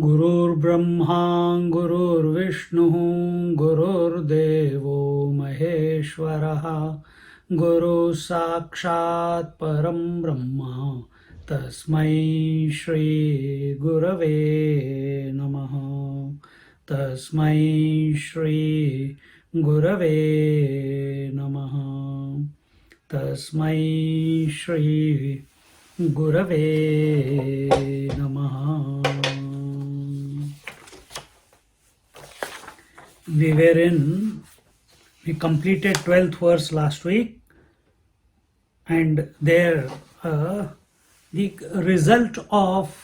गुरुर्ब्रह्मा गुरुर्विष्णुः गुरुर्देवो महेश्वरः गुरुः साक्षात् परं ब्रह्म तस्मै श्री गुरवे नमः तस्मै श्री गुरवे नमः तस्मै श्री गुरवे नमः. We completed 12th verse last week, and there the result of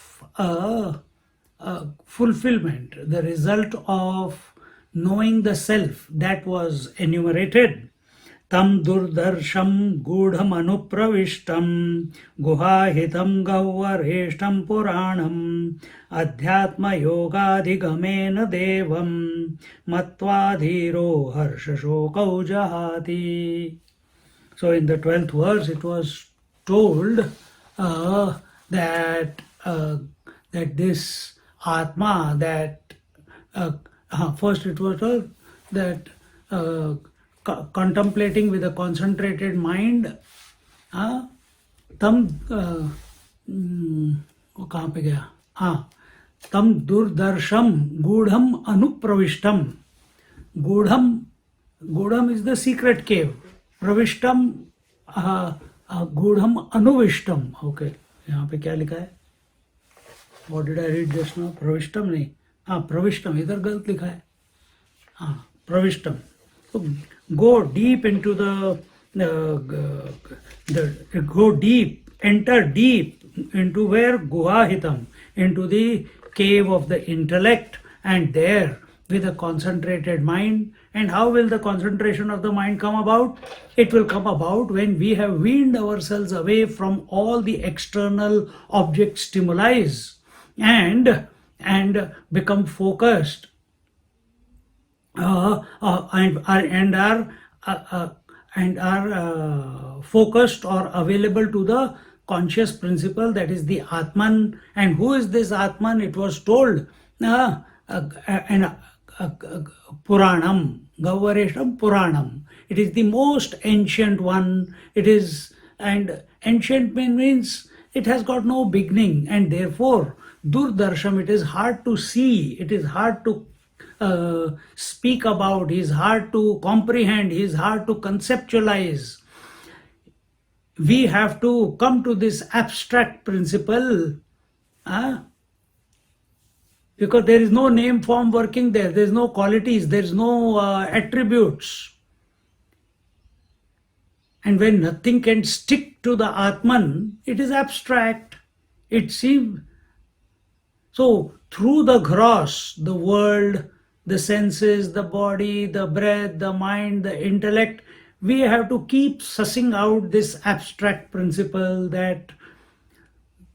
fulfillment, the result of knowing the self, that was enumerated. Tam durdarsham gudham anupravishtam guhahitam gauvareshtam puranam adhyatma yogadhigamena devam matvadhiro harshashokau jahati. So in the 12th verse it was told that this Atma, that first it was told that contemplating with a concentrated mind, tam कहाँ पे गया, tam durdarsham gudham anupravishtam. Gudham is the secret cave. Pravishtam gudham anuvishtam. Okay, यहाँ पे क्या लिखा है? What did I read just now? Pravishtam नहीं, pravishtam इधर गलत लिखा है. Pravishtam. So go deep into enter deep into where? Guhahitam, into the cave of the intellect, and there with a concentrated mind. And how will the concentration of the mind come about? It will come about when we have weaned ourselves away from all the external object stimuli and become focused and are focused or available to the conscious principle, that is the Atman. And who is this Atman? It was told Puranam, Gauvaresham Puranam. It is the most ancient one. It is, and ancient means it has got no beginning, and therefore Durdarsham, it is hard to see, it is hard to speak about, is hard to comprehend, is hard to conceptualize. We have to come to this abstract principle, because there is no name form working there, there is no qualities, there is no attributes. And when nothing can stick to the Atman, it is abstract. It seems. So through the gross, the world, the senses, the body, the breath, the mind, the intellect, we have to keep sussing out this abstract principle that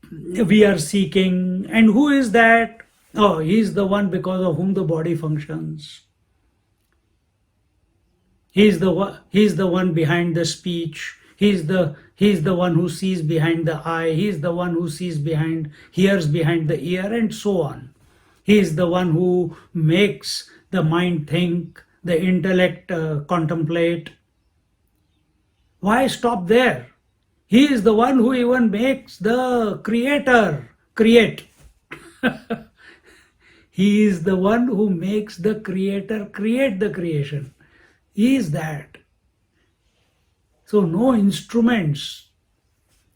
we are seeking. And who is that? Oh, he is the one because of whom the body functions. He is the one behind the speech. He is the one who sees behind the eye. He is the one who hears behind the ear, and so on. He is the one who makes the mind think, the intellect contemplate. Why stop there? He is the one who even makes the creator create. He is the one who makes the creator create the creation. He is that. So no instruments,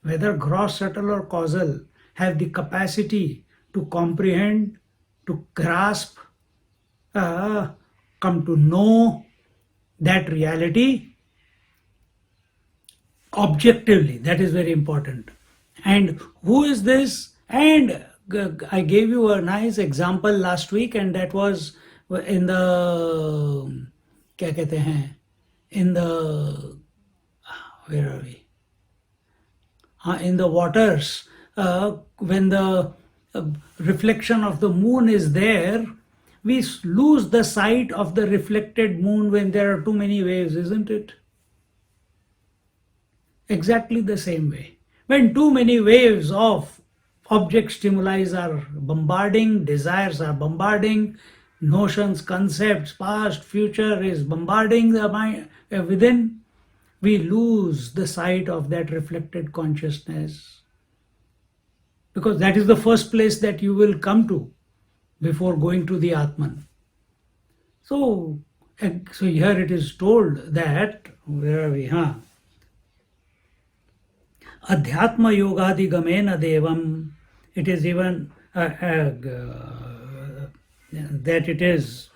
whether gross, subtle or causal, have the capacity to comprehend, to grasp, come to know that reality objectively. That is very important. And who is this? And I gave you a nice example last week, and that was in the क्या कहते हैं, in the, where are we? In the waters, when the uh, reflection of the moon is there, we lose the sight of the reflected moon when there are too many waves, isn't it? Exactly the same way. When too many waves of object stimuli are bombarding, desires are bombarding, notions, concepts, past, future is bombarding the mind within, we lose the sight of that reflected consciousness. Because that is the first place that you will come to before going to the Atman. So, so here it is told that, where are we? Adhyatma yogadigamenna devam. It is even that it is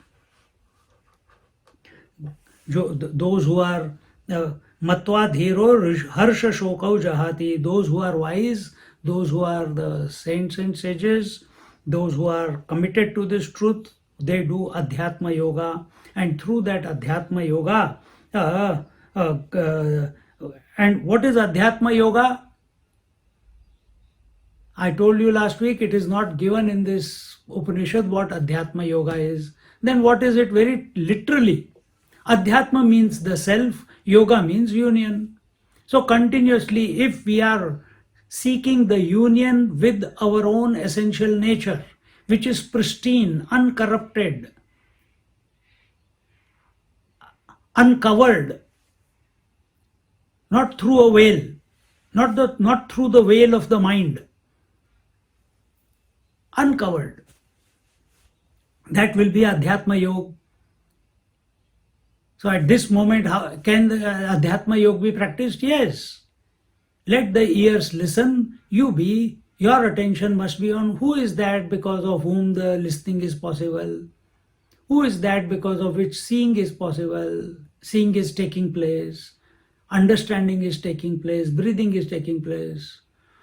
those who are matva dhiro harsha shokau jahati, those who are wise, those who are the saints and sages, those who are committed to this truth, they do adhyatma yoga, and through that adhyatma yoga, and what is adhyatma yoga? I told you last week it is not given in this Upanishad what Adhyatma Yoga is. Then what is it very literally? Adhyatma means the self, yoga means union. So continuously, if we are seeking the union with our own essential nature, which is pristine, uncorrupted, uncovered, not through a veil, not through the veil of the mind, uncovered. That will be Adhyatma Yoga. So at this moment, how can the Adhyatma Yoga be practiced? Yes. Let the ears listen, your attention must be on who is that because of whom the listening is possible. Who is that because of which seeing is possible, seeing is taking place, understanding is taking place, breathing is taking place.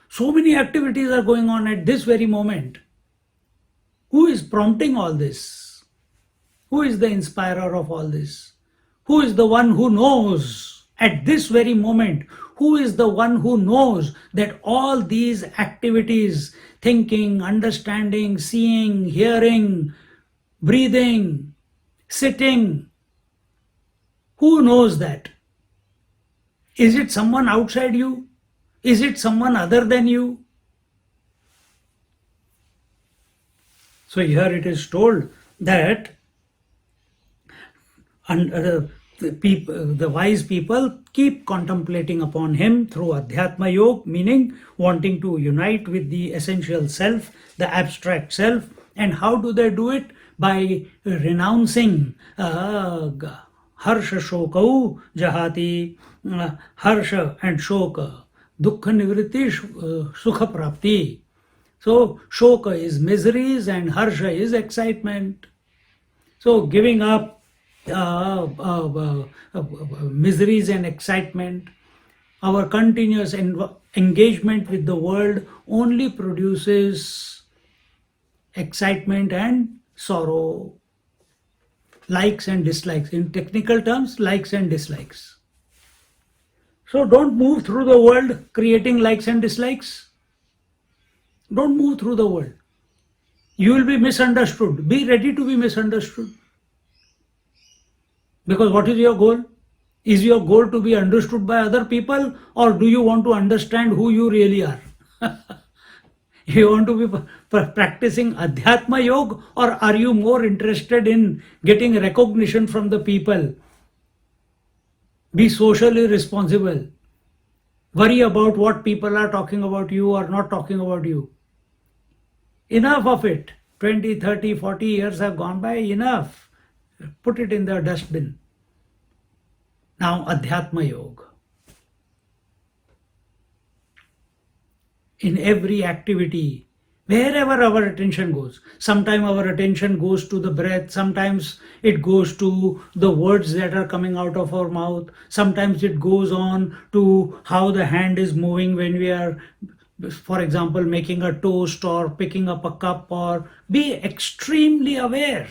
So many activities are going on at this very moment. Who is prompting all this? Who is the inspirer of all this? Who is the one who knows at this very moment? Who is the one who knows that all these activities, thinking, understanding, seeing, hearing, breathing, sitting, who knows that? Is it someone outside you? Is it someone other than you? So here it is told that the wise people keep contemplating upon him through Adhyatma Yoga, meaning wanting to unite with the essential self, the abstract self. And how do they do it? By renouncing harsha shokau jahati, harsha and shoka, dukkha nivritti sukha prapti. So shoka is miseries and harsha is excitement. So giving up miseries and excitement, our continuous engagement with the world only produces excitement and sorrow, likes and dislikes. In technical terms, likes and dislikes. So don't move through the world creating likes and dislikes. Don't move through the world. You will be misunderstood. Be ready to be misunderstood. Because what is your goal? Is your goal to be understood by other people, or do you want to understand who you really are? You want to be practicing Adhyatma Yoga, or are you more interested in getting recognition from the people? Be socially responsible. Worry about what people are talking about you or not talking about you. Enough of it. 20, 30, 40 years have gone by. Enough. Put it in the dustbin. Now, Adhyatma Yoga. In every activity, Wherever our attention goes. Sometimes our attention goes to the breath, sometimes it goes to the words that are coming out of our mouth, sometimes it goes on to how the hand is moving when we are, for example, making a toast or picking up a cup, or be extremely aware.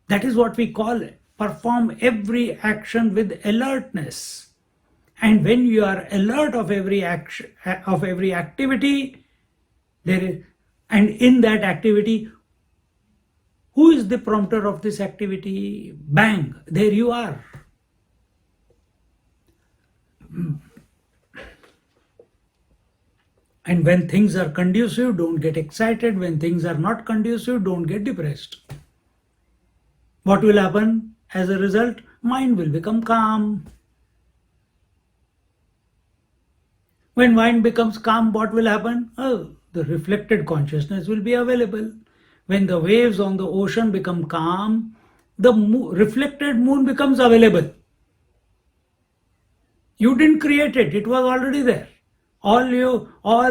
That is what we call it. Perform every action with alertness. And when you are alert of every action, of every activity, there is, and in that activity, who is the prompter of this activity? Bang, there you are. And when things are conducive, don't get excited. When things are not conducive, don't get depressed. What will happen as a result? Mind will become calm. When mind becomes calm, what will happen? Oh, the reflected consciousness will be available. When the waves on the ocean become calm, the reflected moon becomes available. You didn't create it, it was already there. All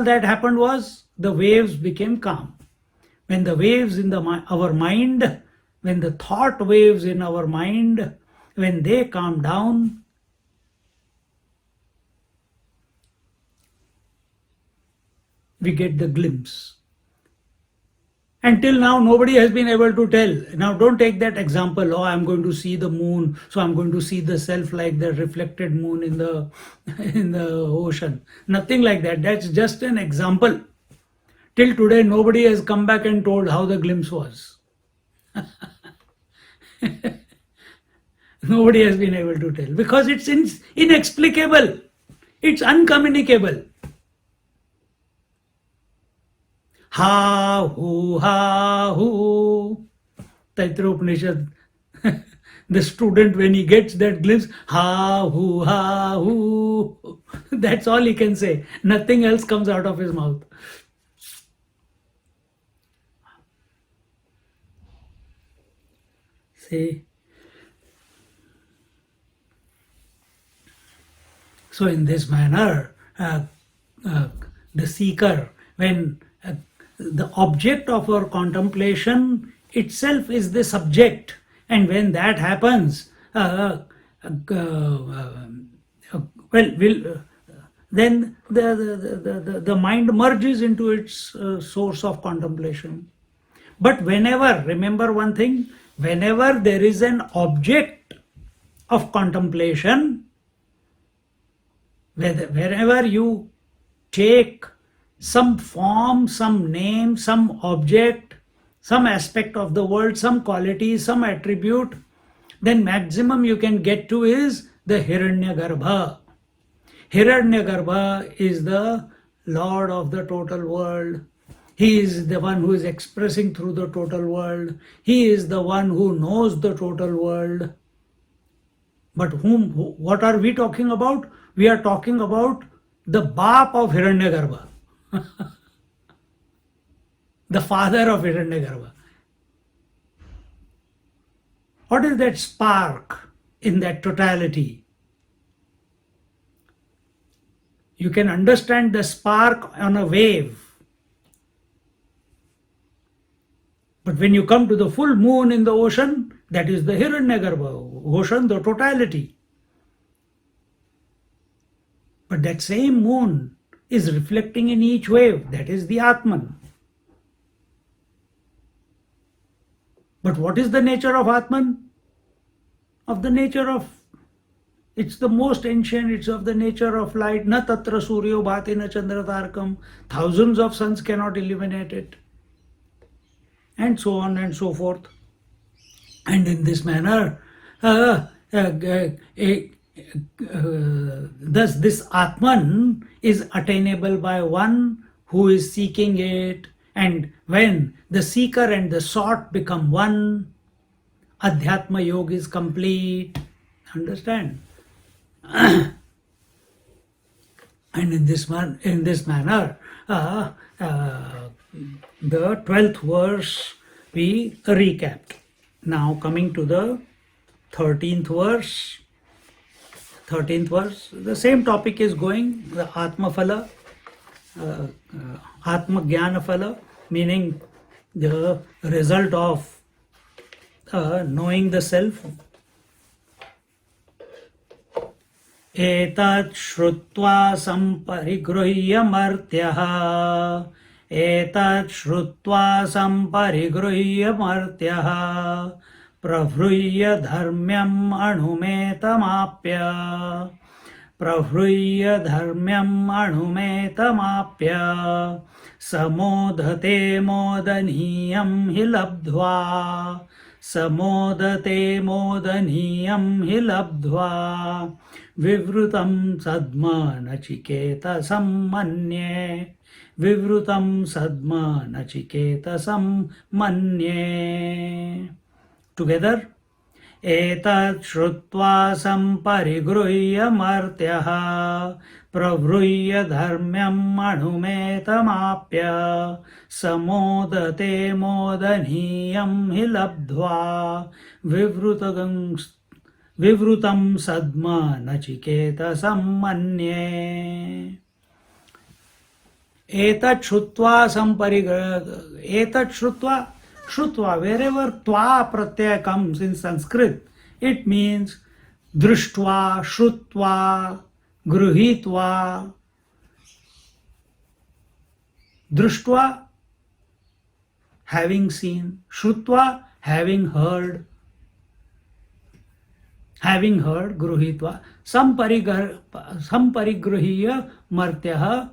that happened was the waves became calm. When the waves in our mind, when the thought waves in our mind, when they calm down, we get the glimpse. Until now, nobody has been able to tell. Now, don't take that example. Oh, I'm going to see the moon, so I'm going to see the self like the reflected moon in the in the ocean. Nothing like that. That's just an example. Till today, nobody has come back and told how the glimpse was. Nobody has been able to tell because it's inexplicable. It's uncommunicable. Ha hu. Taitra Upanishad. The student, when he gets that glimpse, ha hu. That's all he can say. Nothing else comes out of his mouth. See? So in this manner, the seeker, when the object of our contemplation itself is the subject, and when that happens, then the mind merges into its source of contemplation. But whenever, remember one thing, whenever there is an object of contemplation, wherever you take some form, some name, some object, some aspect of the world, some quality, some attribute, then maximum you can get to is the Hiranyagarbha. Hiranyagarbha is the Lord of the total world. He is the one who is expressing through the total world. He is the one who knows the total world. But what are we talking about? We are talking about the Bap of Hiranyagarbha. The father of Hiranyagarbha. What is that spark in that totality? You can understand the spark on a wave. But when you come to the full moon in the ocean, that is the Hiranyagarbha, ocean, the totality. But that same moon is reflecting in each wave, that is the Atman. But what is the nature of Atman? Of the nature of, it's the most ancient, it's of the nature of light. Na tatra suryo bhati na chandra tarkam. Thousands of suns cannot illuminate it. And so on and so forth. And in this manner, thus this Atman is attainable by one who is seeking it. And when the seeker and the sought become one, Adhyatma Yoga is complete. Understand? And in this manner, the 12th verse we recapped. Now coming to the 13th verse. 13th verse, the same topic is going, the Atma Phala. Atma Jnana Phala, meaning the result of knowing the self. एतत् श्रुत्वा सम्परिगृह्य मर्त्यः एतत् श्रुत्वा सम्परिगृह्य मर्त्यः प्रहृह्य धर्म्यम् अणुमेतमाप्य प्रहृह्य धर्म्यम् अणुमेतमाप्य समोदते मोदनीयं हि लब्ध्वा समोदते मोदनीयं हि लब्ध्वा विवृतं सद्म नचिकेतसं मन्ये विवृतं सद्म नचिकेतसं मन्ये टुगेदर एतत् श्रुत्वा सम्परिगृह्य मर्त्यः प्रहृह्य धर्म्यम् अणुमेतमाप्य समोदते मोदनीयं हि लब्ध्वा विवृतं सद्म नचिकेतसं मन्ये एतत् श्रुत्वा एतत् श्रुत्वा wherever twa pratyaya comes in Sanskrit, it means drishtva, shrutva, gruhitva. Drishtva, having seen, shrutva, having heard, gruhitva, samparigrahya martyah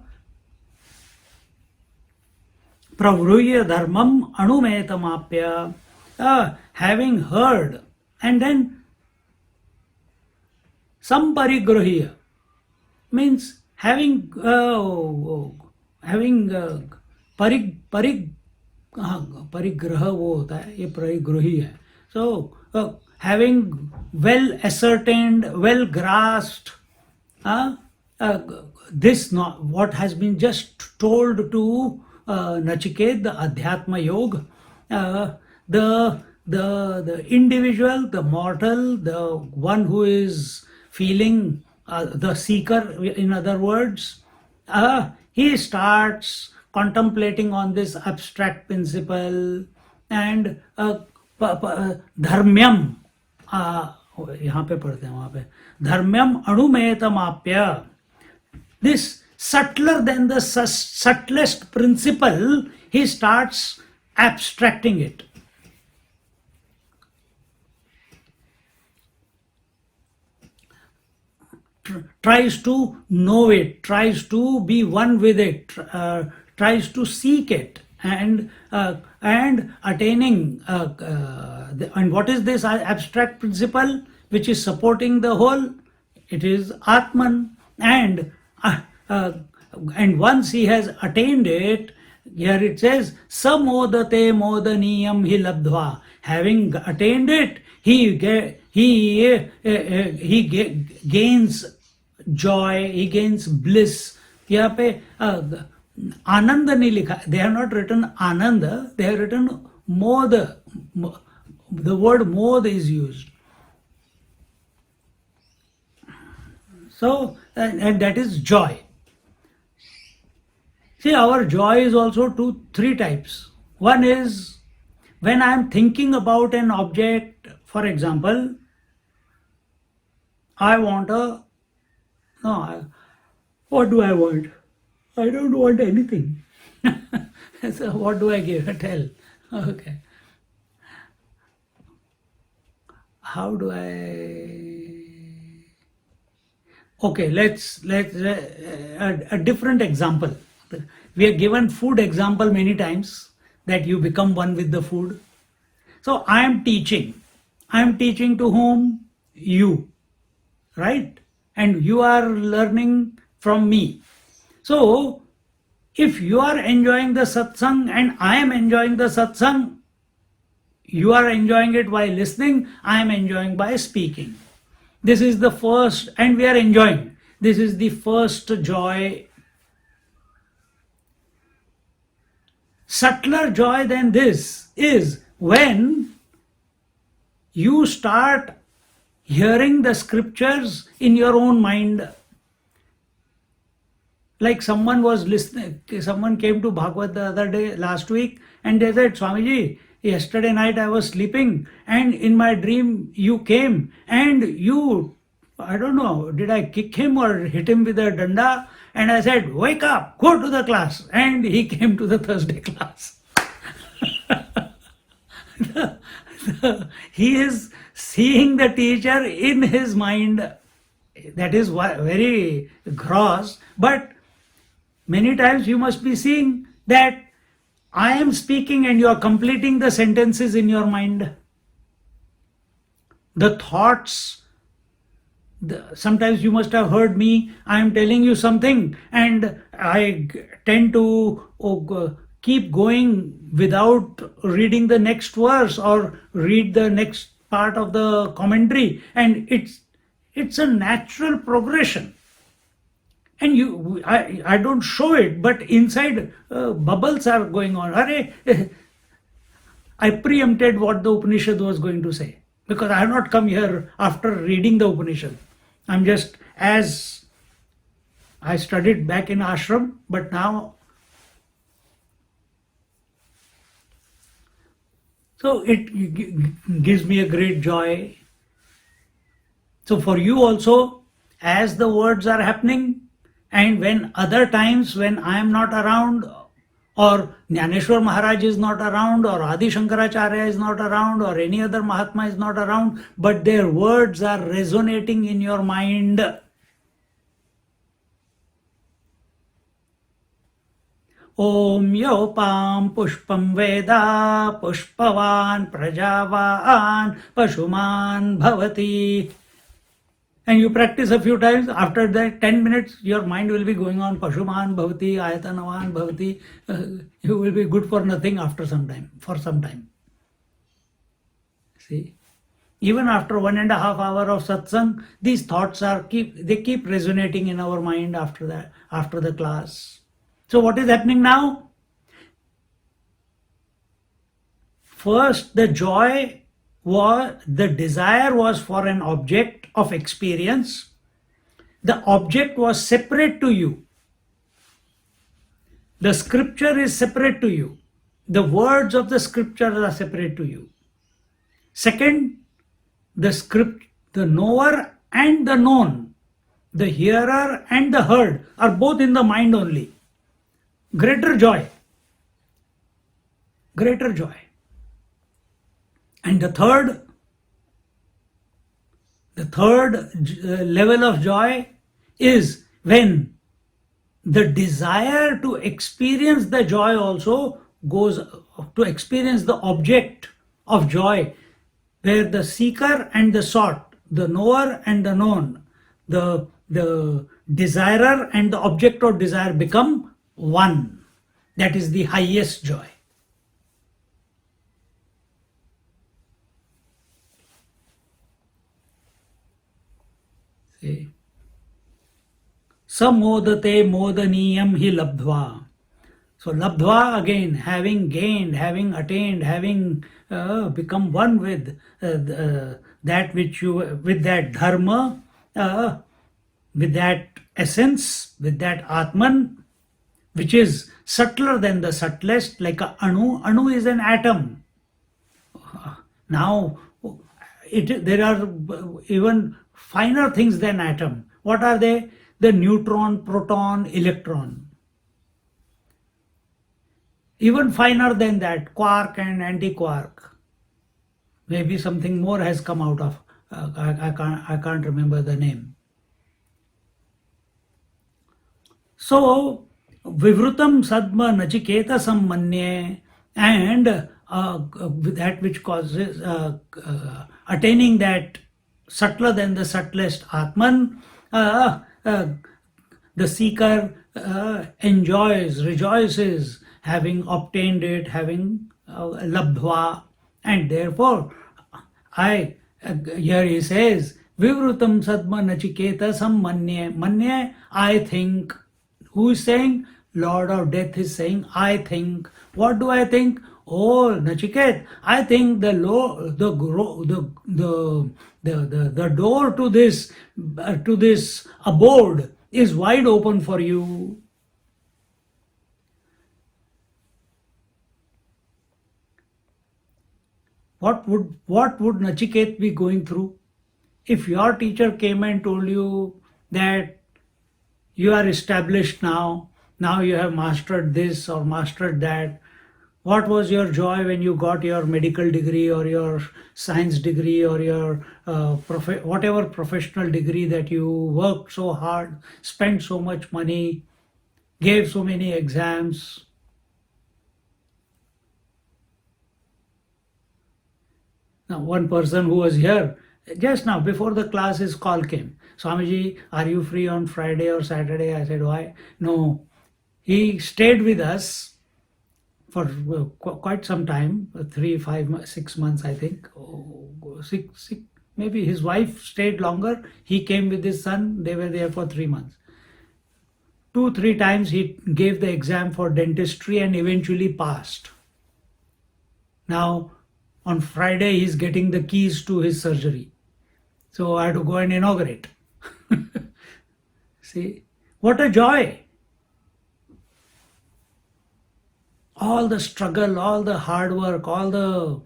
pravruya dharmam anumetamapya, having heard, and then samparigrahya means having परिग्रह वो होता है, ये परिग्रही है. So having well ascertained, well grasped this not what has been just told to Nachiket, the Adhyatma Yoga, the individual, the mortal, the one who is feeling, the seeker, in other words, he starts contemplating on this abstract principle and dharmyam, यहाँ पे पढ़ते हैं वहाँ पे धर्म्यम अणुमेतमाप्य, this subtler than the subtlest principle, he starts abstracting it. Tries to know it, tries to be one with it, tries to seek it, and attaining. And what is this abstract principle which is supporting the whole? It is Atman, and once he has attained it, here it says samodate modaniyam hi labdhva. Having attained it, he gains joy, he gains bliss. यहाँ पे आनंद नहीं लिखा, they have not written ananda, they have written mod. The word mod is used. So, and that is joy. See, our joy is also three types. One is when I am thinking about an object, for example, I want what do I want? I don't want anything. So what do I give? Tell. Okay. How do I? Okay, let's a different example. We have given food example many times, that you become one with the food. So I am teaching. I am teaching to whom? You, right? And you are learning from me. So if you are enjoying the satsang and I am enjoying the satsang, you are enjoying it by listening, I am enjoying by speaking. This is the first, and we are enjoying. This is the first joy. Subtler joy than this is when you start hearing the scriptures in your own mind. Like someone was listening, someone came to Bhagavad the other day, last week, and they said, Swamiji, yesterday night I was sleeping, and in my dream you came, and you, I don't know, did I kick him or hit him with a danda? And I said, wake up, go to the class. And he came to the Thursday class. He is seeing the teacher in his mind. That is very gross, but many times you must be seeing that I am speaking and you are completing the sentences in your mind. The thoughts, sometimes you must have heard me, I am telling you something and I tend to keep going without reading the next verse or read the next part of the commentary, and it's a natural progression. And I don't show it, but inside bubbles are going on. I preempted what the Upanishad was going to say, because I have not come here after reading the Upanishad. I'm just, as I studied back in ashram, but now, so it gives me a great joy. So for you also, as the words are happening, and when other times when I am not around, or Jnaneshwar Maharaj is not around, or Adi Shankaracharya is not around, or any other Mahatma is not around, but their words are resonating in your mind. Om Yopam Pushpam Veda Pushpavan Prajavan Pashuman Bhavati. And you practice a few times. After that 10 minutes, your mind will be going on Pashuman Bhavati, Ayatanavan Bhavati. You will be good for nothing after some time, for some time. See, even after 1.5 hours of satsang, these thoughts keep resonating in our mind after that, after the class. So what is happening now? First, the desire was for an object of experience. The object was separate to you. The scripture is separate to you. The words of the scripture are separate to you. Second, the knower and the known, the hearer and the heard, are both in the mind only. Greater joy. Greater joy. And the third level of joy is when the desire to experience the joy also goes to experience the object of joy, where the seeker and the sought, the knower and the known, the desirer and the object of desire become one. That is the highest joy. See? Samodate modaniyam hi labdhva. So labdhva, again, having gained, having attained, having become one with that which you, with that dharma, with that essence, with that Atman, which is subtler than the subtlest, like a anu. Anu is an atom. Now, there are even finer things than atom. What are they? The neutron, proton, electron. Even finer than that, quark and antiquark. Maybe something more has come out of, I can't remember the name. So, Vivrutam Sadma Nachiketa Sammanye, and that which causes attaining that subtler than the subtlest Atman, the seeker enjoys, rejoices, having obtained it, having labdhva, and therefore here he says, Vivrutam Sadma Nachiketa Sammanye. Manye, I think. Who is saying? Lord of Death is saying, I think. What do I think? Oh, Nachiket, I think the door to this abode is wide open for you. what would Nachiket be going through? If your teacher came and told you that you are established now you have mastered this or mastered that, what was your joy when you got your medical degree or your science degree or your whatever professional degree that you worked so hard, spent so much money, gave so many exams? Now, one person who was here just now before the class, his call came. Swamiji, are you free on Friday or Saturday? I said, why? No. He stayed with us for quite some time, 3, 5, 6 months, I think. Six, maybe his wife stayed longer. He came with his son. They were there for 3 months. 2, 3 times he gave the exam for dentistry and eventually passed. Now, on Friday, he's getting the keys to his surgery. So I had to go and inaugurate. See, what a joy. All the struggle, all the hard work, all the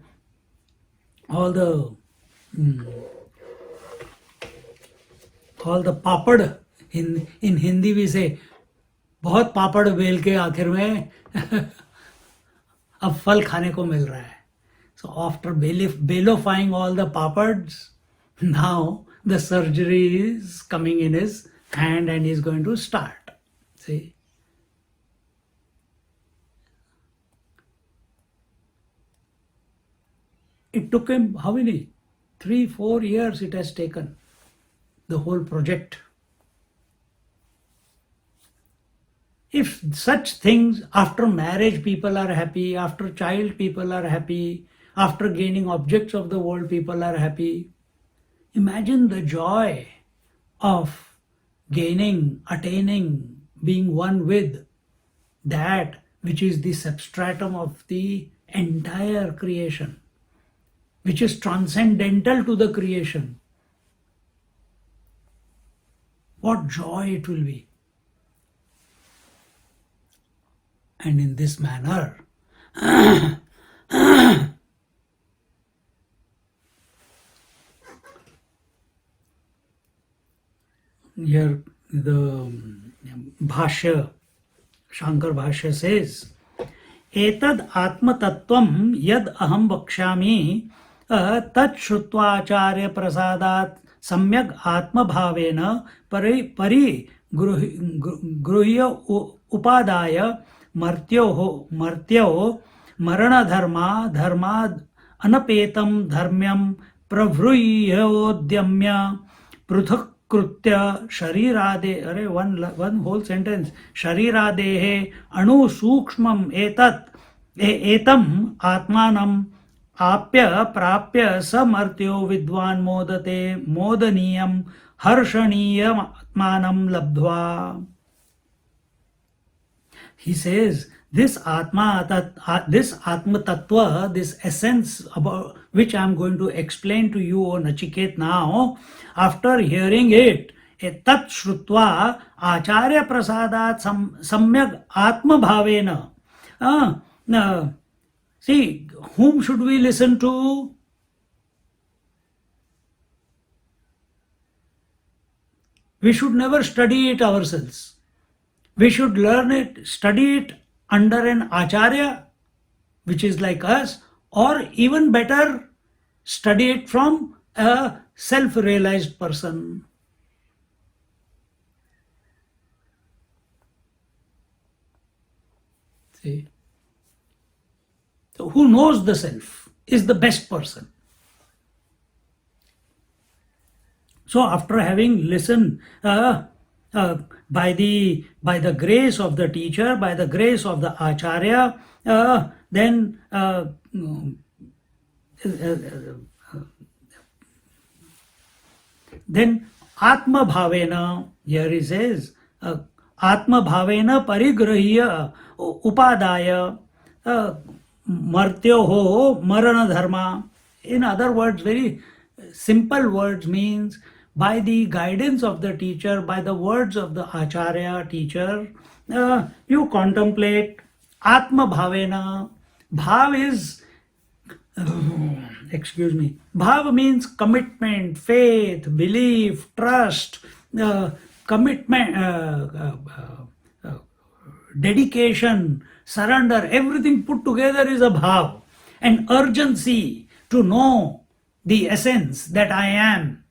papad. In Hindi we say, बहुत पापड़ bell के आखिर में अब फल खाने को मिल रहा है. So after belofying all the papads, now the surgery is coming in his hand and he's going to start. See? It took him how many? 3, 4 years it has taken, the whole project. If such things, after marriage people are happy, after child people are happy, after gaining objects of the world people are happy, imagine the joy of gaining, attaining, being one with that which is the substratum of the entire creation, which is transcendental to the creation. What joy it will be. And in this manner, here the Bhashya, Shankar Bhashya says, Etad Atma Tattvam Yad Aham Bakshami Tat Shrutva Acharya Prasadat Samyak Atma Bhavena Pari Gruhya Upadaya Martyo Marana Dharma Anapetam Dharmyam Pravruyodyamya Pruthak Krutya Sharirade, one whole sentence, Shariradehe Anu Sukshmam Etam Atmanam Apya Prapya Samartyo Vidwan Modate Modaniyam Harshaniyam Atmanam Labdhva. He says, this Atma Tattva, this essence about which I am going to explain to you, O Nachiket, now, after hearing it, Tat Shrutva Acharya Prasadat Samyak Atma Bhavena. See, whom should we listen to? We should never study it ourselves. We should learn it, study it under an Acharya, which is like us, or even better, study it from a self-realized person. See? So who knows the self is the best person. So after having listened by the grace of the teacher, by the grace of the Acharya, then Atma Bhavena, here he says, Atma Bhavena Parigrahya Upadaya Martyoho Marana Dharma. In other words, very simple words, means by the guidance of the teacher, by the words of the Acharya teacher, you contemplate Atma Bhavena. Bhav is excuse me. Bhava means commitment, faith, belief, trust, commitment, dedication, surrender, everything put together is a bhav. And urgency to know the essence that I am.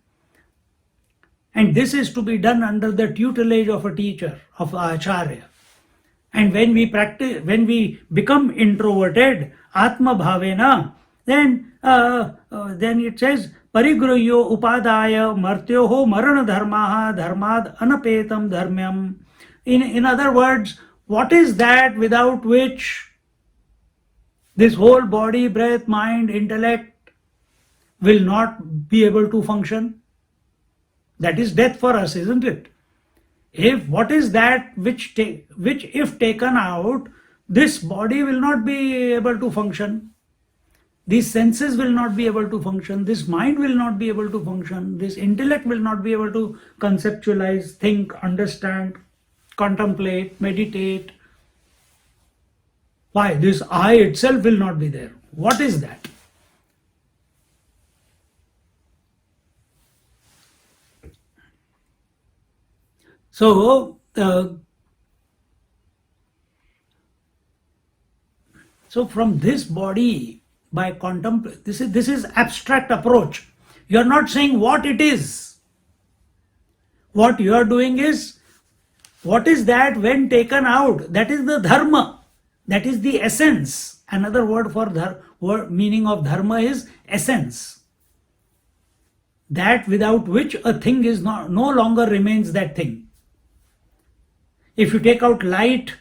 And this is to be done under the tutelage of a teacher, of acharya. And when we practice, when we become introverted, atma bhavena, then it says parigrahyo upadaya martyoho marana dharmaha dharmad anapetam dharmyam. In other words, what is that without which this whole body, breath, mind, intellect will not be able to function? That is death for us, isn't it? If what is that which if taken out, this body will not be able to function. These senses will not be able to function. This mind will not be able to function. This intellect will not be able to conceptualize, think, understand, contemplate, meditate. Why? This I itself will not be there. What is that? So, from this body, by contemplate, this is abstract approach. You are not saying what it is. What you are doing is, what is that when taken out? That is the dharma. That is the essence. Another word for meaning of dharma is essence. That without which a thing is no longer remains that thing. If you take out light,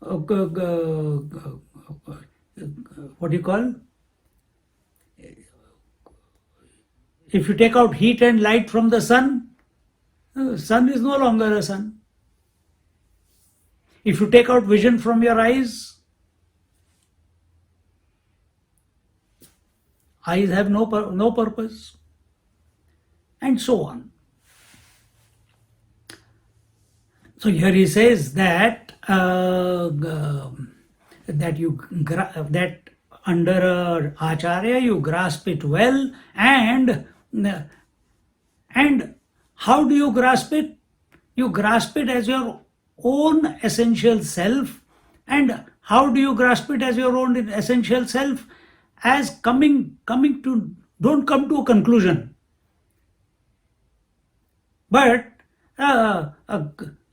what do you call? If you take out heat and light from the sun is no longer a sun. If you take out vision from your eyes have no purpose, and so on. So here he says that that under a acharya you grasp it well, and how do you grasp it? You grasp it as your own essential self. And how do you grasp it as your own essential self? As coming to, don't come to a conclusion, but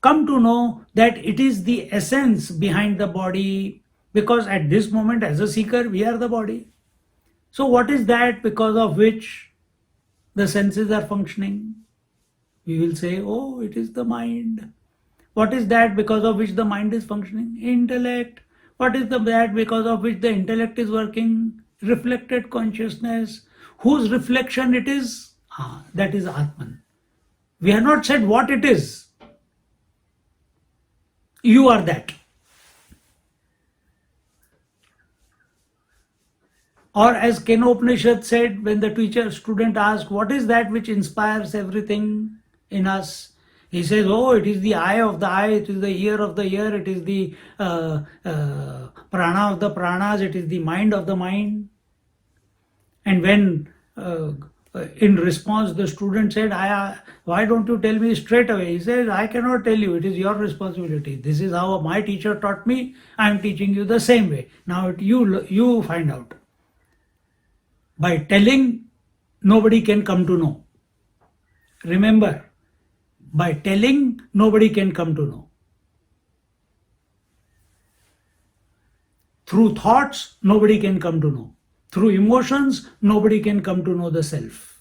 come to know that it is the essence behind the body, because at this moment as a seeker we are the body. So what is that because of which the senses are functioning? We will say, oh, it is the mind. What is that because of which the mind is functioning? Intellect. What is that because of which the intellect is working? Reflected consciousness. Whose reflection it is? That is Atman. We have not said what it is. You are that. Or as Kenopanishad said, when the student asked, what is that which inspires everything in us? He says, oh, it is the eye of the eye, it is the ear of the ear, it is the prana of the pranas, it is the mind of the mind. And when in response the student said, why don't you tell me straight away? He says, I cannot tell you, it is your responsibility. This is how my teacher taught me, I am teaching you the same way. Now you find out. By telling, nobody can come to know. Remember, by telling, nobody can come to know. Through thoughts, nobody can come to know. Through emotions, nobody can come to know the self.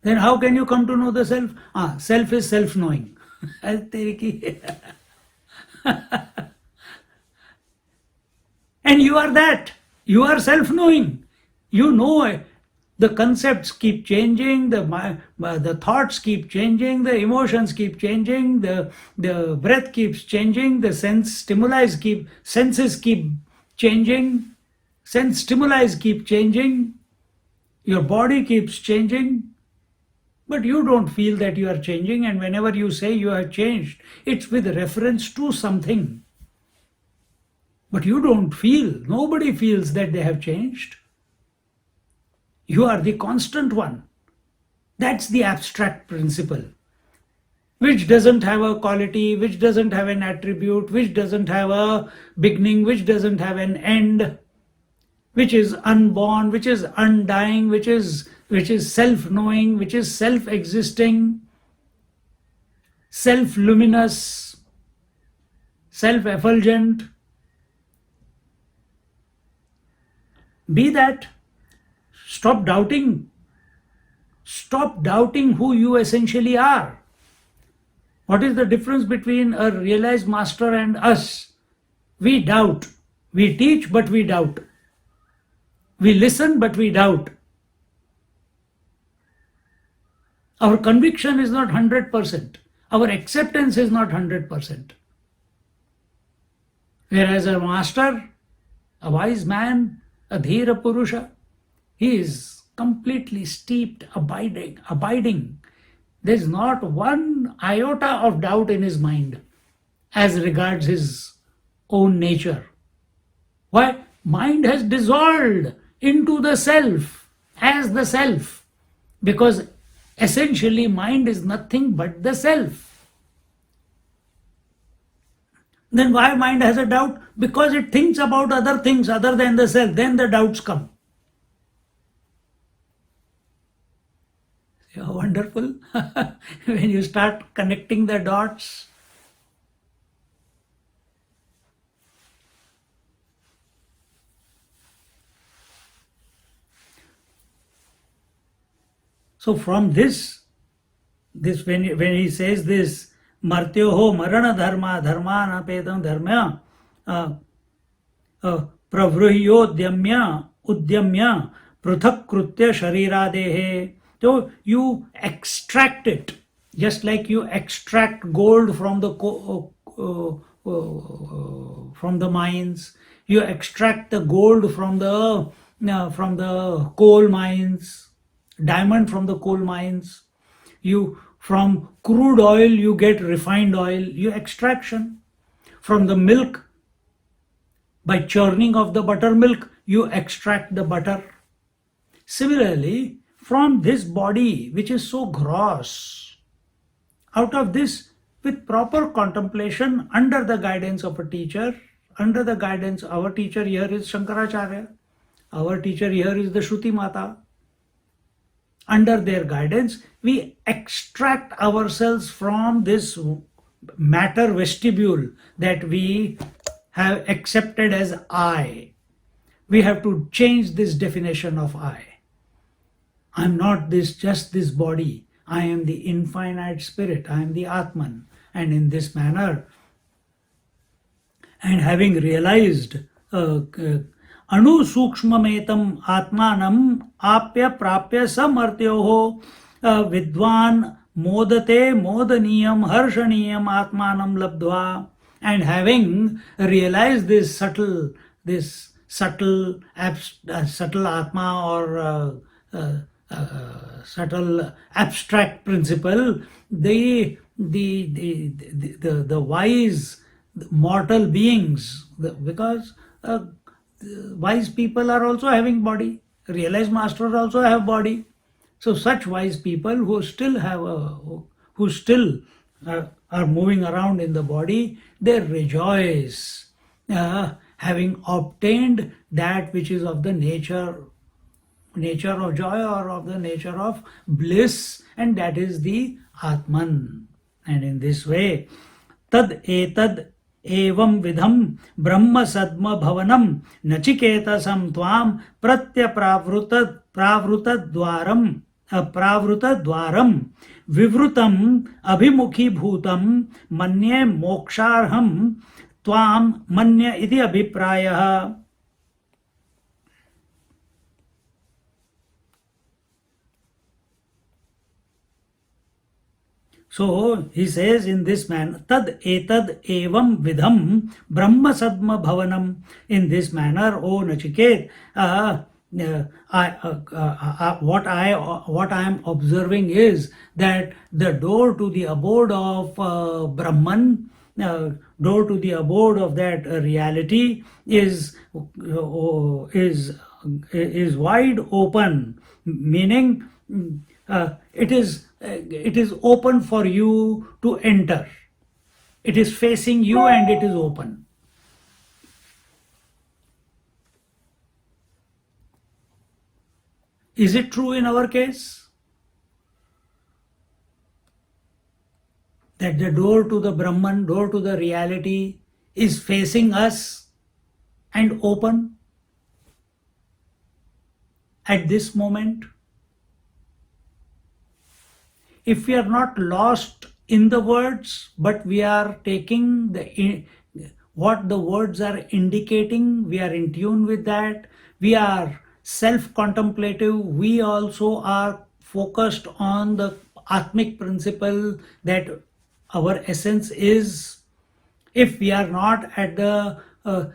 Then how can you come to know the self? Self is self-knowing. And you are that. You are self-knowing. You know the concepts keep changing, the thoughts keep changing, the emotions keep changing, the breath keeps changing, the senses keep changing, sense stimuli keep changing, your body keeps changing, but you don't feel that you are changing, and whenever you say you have changed, it's with reference to something. But you don't feel, nobody feels that they have changed. You are the constant one. That's the abstract principle, which doesn't have a quality, which doesn't have an attribute, which doesn't have a beginning, which doesn't have an end, which is unborn, which is undying, which is self-knowing, which is self-existing, self-luminous, self-effulgent. Be that. Stop doubting. Stop doubting who you essentially are. What is the difference between a realized master and us? We doubt. We teach, but we doubt. We listen, but we doubt. Our conviction is not 100%. Our acceptance is not 100%. Whereas a master, a wise man, a dhira purusha, he is completely steeped, abiding. There is not one iota of doubt in his mind as regards his own nature. Why? Mind has dissolved into the self, as the self, because essentially mind is nothing but the self. Then why mind has a doubt? Because it thinks about other things other than the self. Then the doubts come. Yeah, wonderful. When you start connecting the dots. So from this when he says this, martyoho marana dharma dharmana pedam dharma pravruhyodyamya udyamya pruthak krutya shariradehe. So you extract it, just like you extract gold from the mines. You extract the gold from the coal mines, diamond from the coal mines. You from crude oil you get refined oil. You extraction from the milk, by churning of the buttermilk you extract the butter. Similarly, from this body which is so gross, out of this, with proper contemplation, under the guidance of a teacher, under the guidance, our teacher here is Shankaracharya, our teacher here is the Shruti Mata. Under their guidance, we extract ourselves from this matter vestibule that we have accepted as I. We have to change this definition of I. I'm not just this body. I am the infinite spirit. I am the Atman. And in this manner, and having realized anu sukshmametam atmanam apya prapya samartyoho vidwan modate modaniyam harshaniyam atmanam labdva, and having realized this subtle atma, or subtle abstract principle, the wise mortal beings, because wise people are also having body, realized masters also have body. So such wise people who still are moving around in the body, they rejoice, having obtained that which is of the nature of joy, or of the nature of bliss, and that is the Atman. And in this way, tad etad evam vidham brahma sadma bhavanam nachiketasam tvam pratya pravruta dwaram vivrutam abhimukhi bhutam manye moksharham tvam manya iti abhiprayah. So he says in this manner, tad etad evam vidham brahma sadma bhavanam. In this manner, O Nachiket, what I am observing is that the door to the abode of Brahman, door to the abode of that reality is wide open, meaning it is open for you to enter. It is facing you and it is open. Is it true in our case that the door to the Brahman, door to the reality, is facing us and open at this moment? If we are not lost in the words, but we are taking what the words are indicating, we are in tune with that, we are self-contemplative, we also are focused on the Atmic principle that our essence is. If we are not at the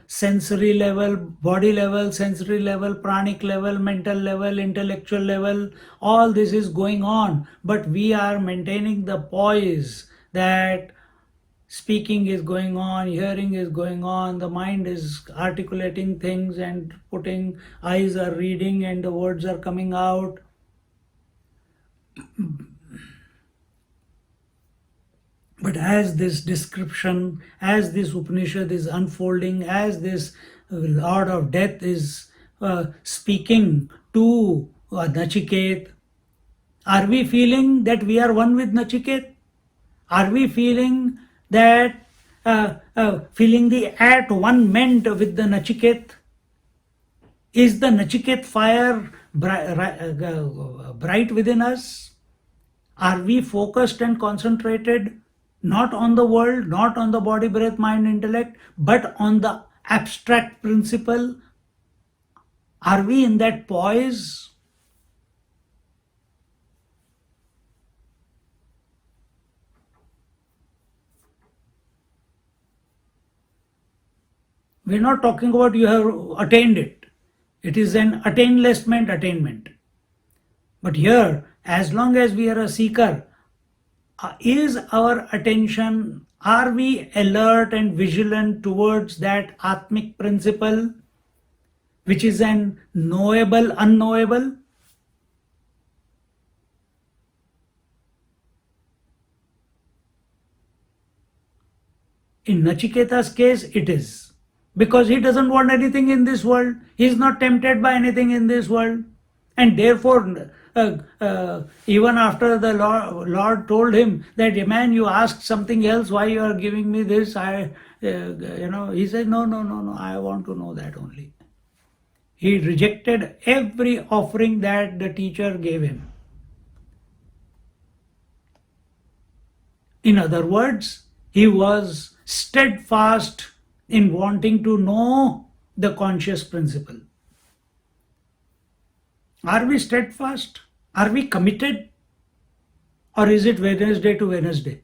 sensory level, body level, sensory level, pranic level, mental level, intellectual level, all this is going on, but we are maintaining the poise that speaking is going on, hearing is going on, the mind is articulating things and putting, eyes are reading and the words are coming out. But as this description, as this Upanishad is unfolding, as this Lord of Death is speaking to Nachiket, are we feeling that we are one with Nachiket? Are we feeling that, feeling the at one ment with the Nachiket? Is the Nachiket fire bright within us? Are we focused and concentrated not on the world, not on the body, breath, mind, intellect, but on the abstract principle? Are we in that poise? We're not talking about you have attained it. It is an attainment. But here, as long as we are a seeker, is our attention, are we alert and vigilant towards that Atmic principle, which is an knowable, unknowable? In Nachiketa's case, it is. Because he doesn't want anything in this world. He is not tempted by anything in this world. And therefore, even after the Lord told him that, man, you asked something else, why you are giving me this? He said, no, I want to know that only. He rejected every offering that the teacher gave him. In other words, he was steadfast in wanting to know the conscious principle. Are we steadfast? Are we committed? Or is it Wednesday to Wednesday?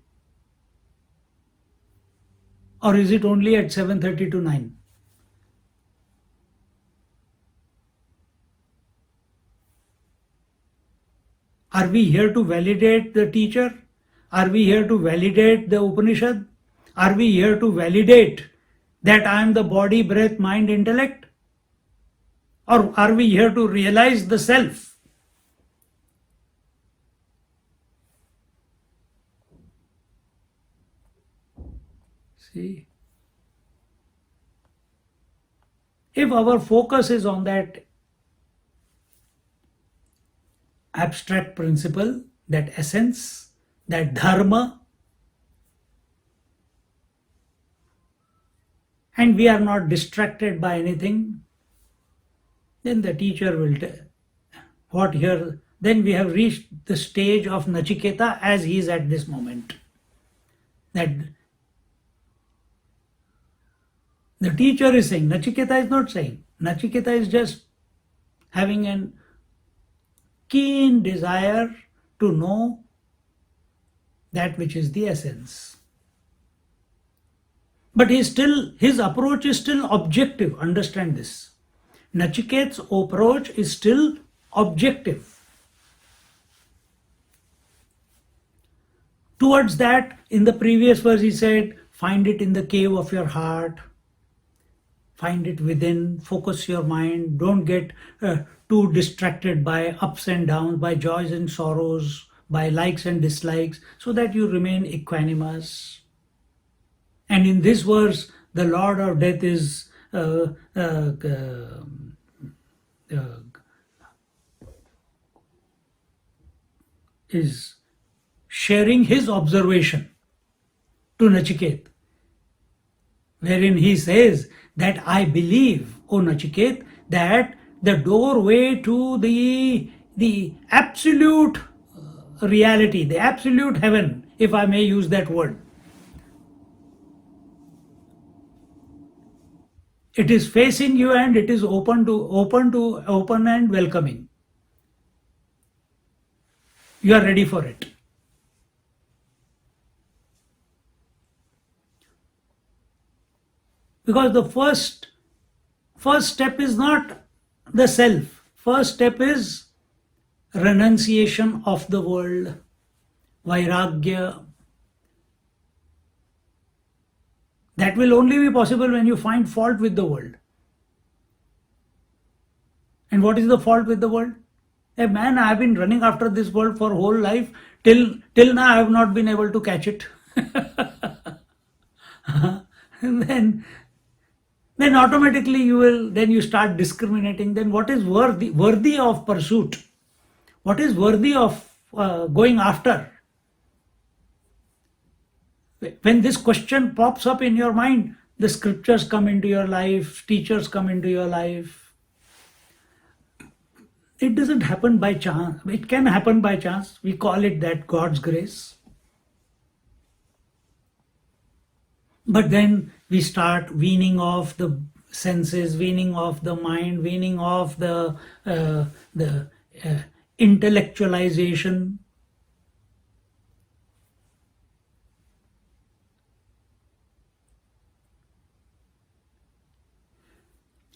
Or is it only at 7:30 to 9? Are we here to validate the teacher? Are we here to validate the Upanishad? Are we here to validate that I am the body, breath, mind, intellect? Or are we here to realize the self? See, if our focus is on that abstract principle, that essence, that dharma, and we are not distracted by anything, then the teacher will tell what here. Then we have reached the stage of Nachiketa as he is at this moment. That the teacher is saying, Nachiketa is not saying. Nachiketa is just having an keen desire to know that which is the essence. But his approach is still objective. Understand this. Nachiket's approach is still objective. Towards that, in the previous verse he said, Find it in the cave of your heart. Find it within. Focus your mind. Don't get too distracted by ups and downs, by joys and sorrows, by likes and dislikes, so that you remain equanimous. And in this verse, the Lord of Death uh, is sharing his observation to Nachiket, wherein he says that I believe, O Nachiket, that the doorway to the absolute reality, the absolute heaven, if I may use that word, it is facing you and it is open and welcoming. You are ready for it. Because the first step is not the self. First step is renunciation of the world, vairagya. That will only be possible when you find fault with the world. And what is the fault with the world? Hey man, I have been running after this world for whole life. Till now I have not been able to catch it. And then automatically you start discriminating. Then what is worthy of pursuit? What is worthy of going after? When this question pops up in your mind, the scriptures come into your life, teachers come into your life. It doesn't happen by chance. It can happen by chance. We call it that God's grace. But then we start weaning off the senses, weaning off the mind, weaning off the intellectualization.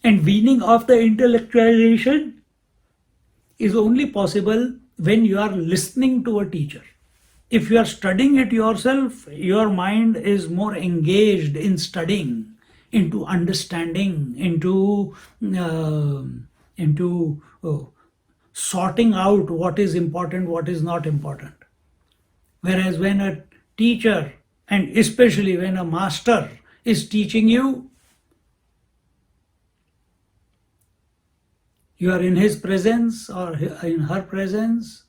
And weaning off the intellectualization is only possible when you are listening to a teacher. If you are studying it yourself, your mind is more engaged in studying, into understanding, into sorting out what is important, what is not important. Whereas when a teacher, and especially when a master is teaching you, you are in his presence or in her presence.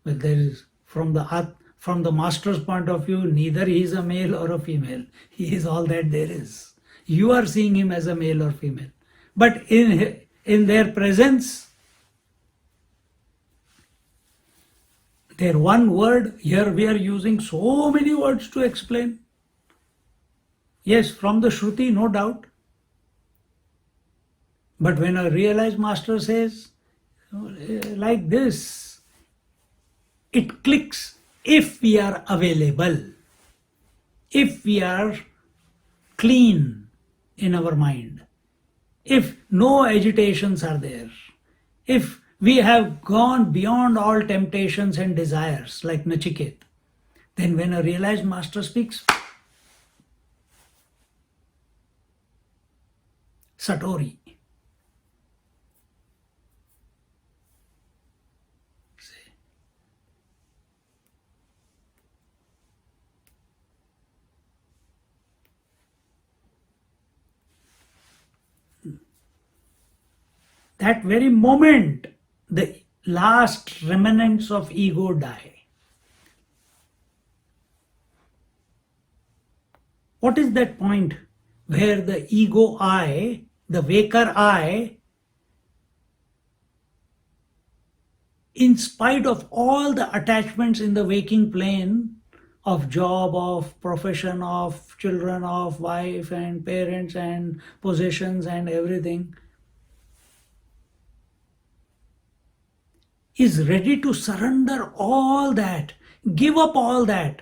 Well, there is from the master's point of view, neither he is a male or a female. He is all that there is. You are seeing him as a male or female. But in their presence, their one word, here we are using so many words to explain. Yes, from the Shruti, no doubt. But when a realized master says, like this, it clicks if we are available, if we are clean in our mind, if no agitations are there, if we have gone beyond all temptations and desires like Nachiket, then when a realized master speaks, Satori. That very moment, the last remnants of ego die. What is that point where the ego I, the waker I, in spite of all the attachments in the waking plane of job, of profession, of children, of wife and parents and possessions and everything, is ready to surrender all that, give up all that,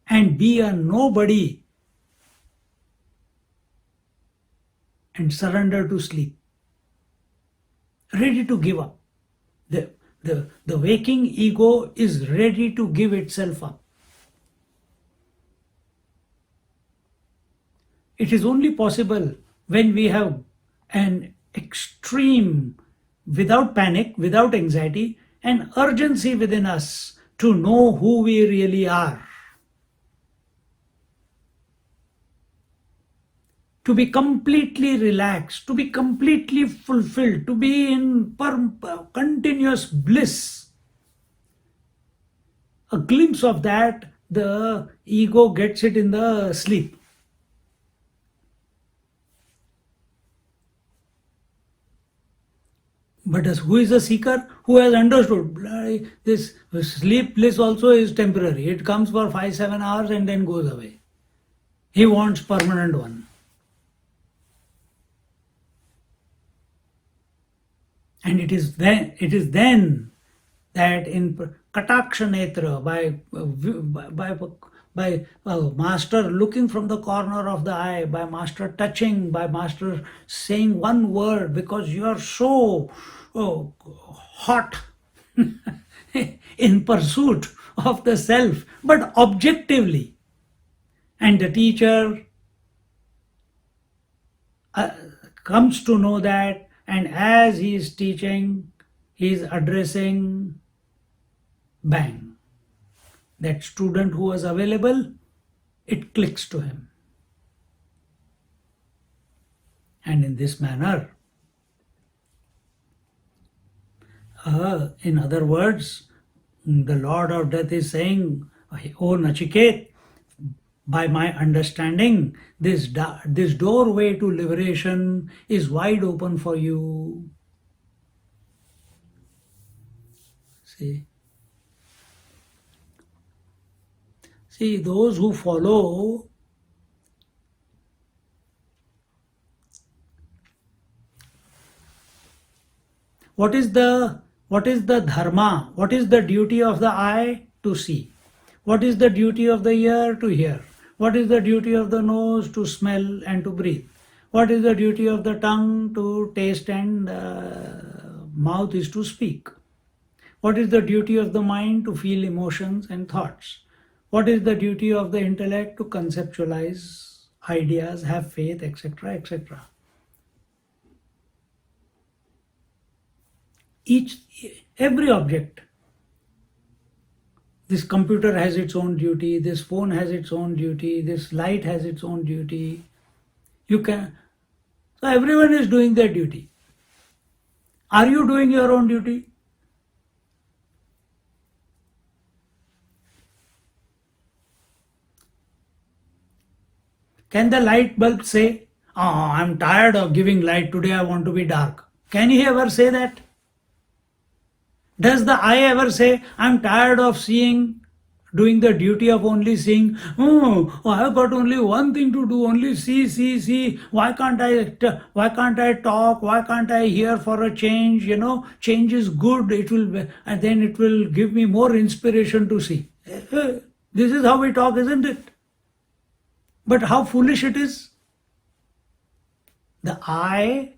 and be a nobody and surrender to sleep. Ready to give up. The waking ego is ready to give itself up. It is only possible when we have an extreme, without panic, without anxiety, an urgency within us to know who we really are. To be completely relaxed, to be completely fulfilled, to be in continuous bliss. A glimpse of that, the ego gets it in the sleep. But as who is a seeker? Who has understood this sleep bliss also is temporary. It comes for 5-7 hours and then goes away. He wants permanent one. And it is then that in Kataksha Netra, by master looking from the corner of the eye, by master touching, by master saying one word, because you are so hot in pursuit of the self, but objectively. And the teacher comes to know that, and as he is teaching, he is addressing, bang, that student who was available, it clicks to him. And in this manner, in other words, the Lord of Death is saying, "O Nachiket, by my understanding, this doorway to liberation is wide open for you." See, those who follow what is the dharma, what is the duty of the eye? To see. What is the duty of the ear? To hear. What is the duty of the nose? To smell and to breathe. What is the duty of the tongue? To taste, and mouth is to speak. What is the duty of the mind? To feel emotions and thoughts. What is the duty of the intellect? To conceptualize ideas, have faith, etc., etc. Every object. This computer has its own duty, this phone has its own duty, this light has its own duty. So everyone is doing their duty. Are you doing your own duty? Can the light bulb say, "Oh, I'm tired of giving light, today I want to be dark"? Can he ever say that? Does the eye ever say, "I'm tired of seeing, doing the duty of only seeing"? Oh, I've got only one thing to do, only see, see, see. Why can't I talk? Why can't I hear for a change? Change is good. And then it will give me more inspiration to see. This is how we talk, isn't it? But how foolish it is. The eye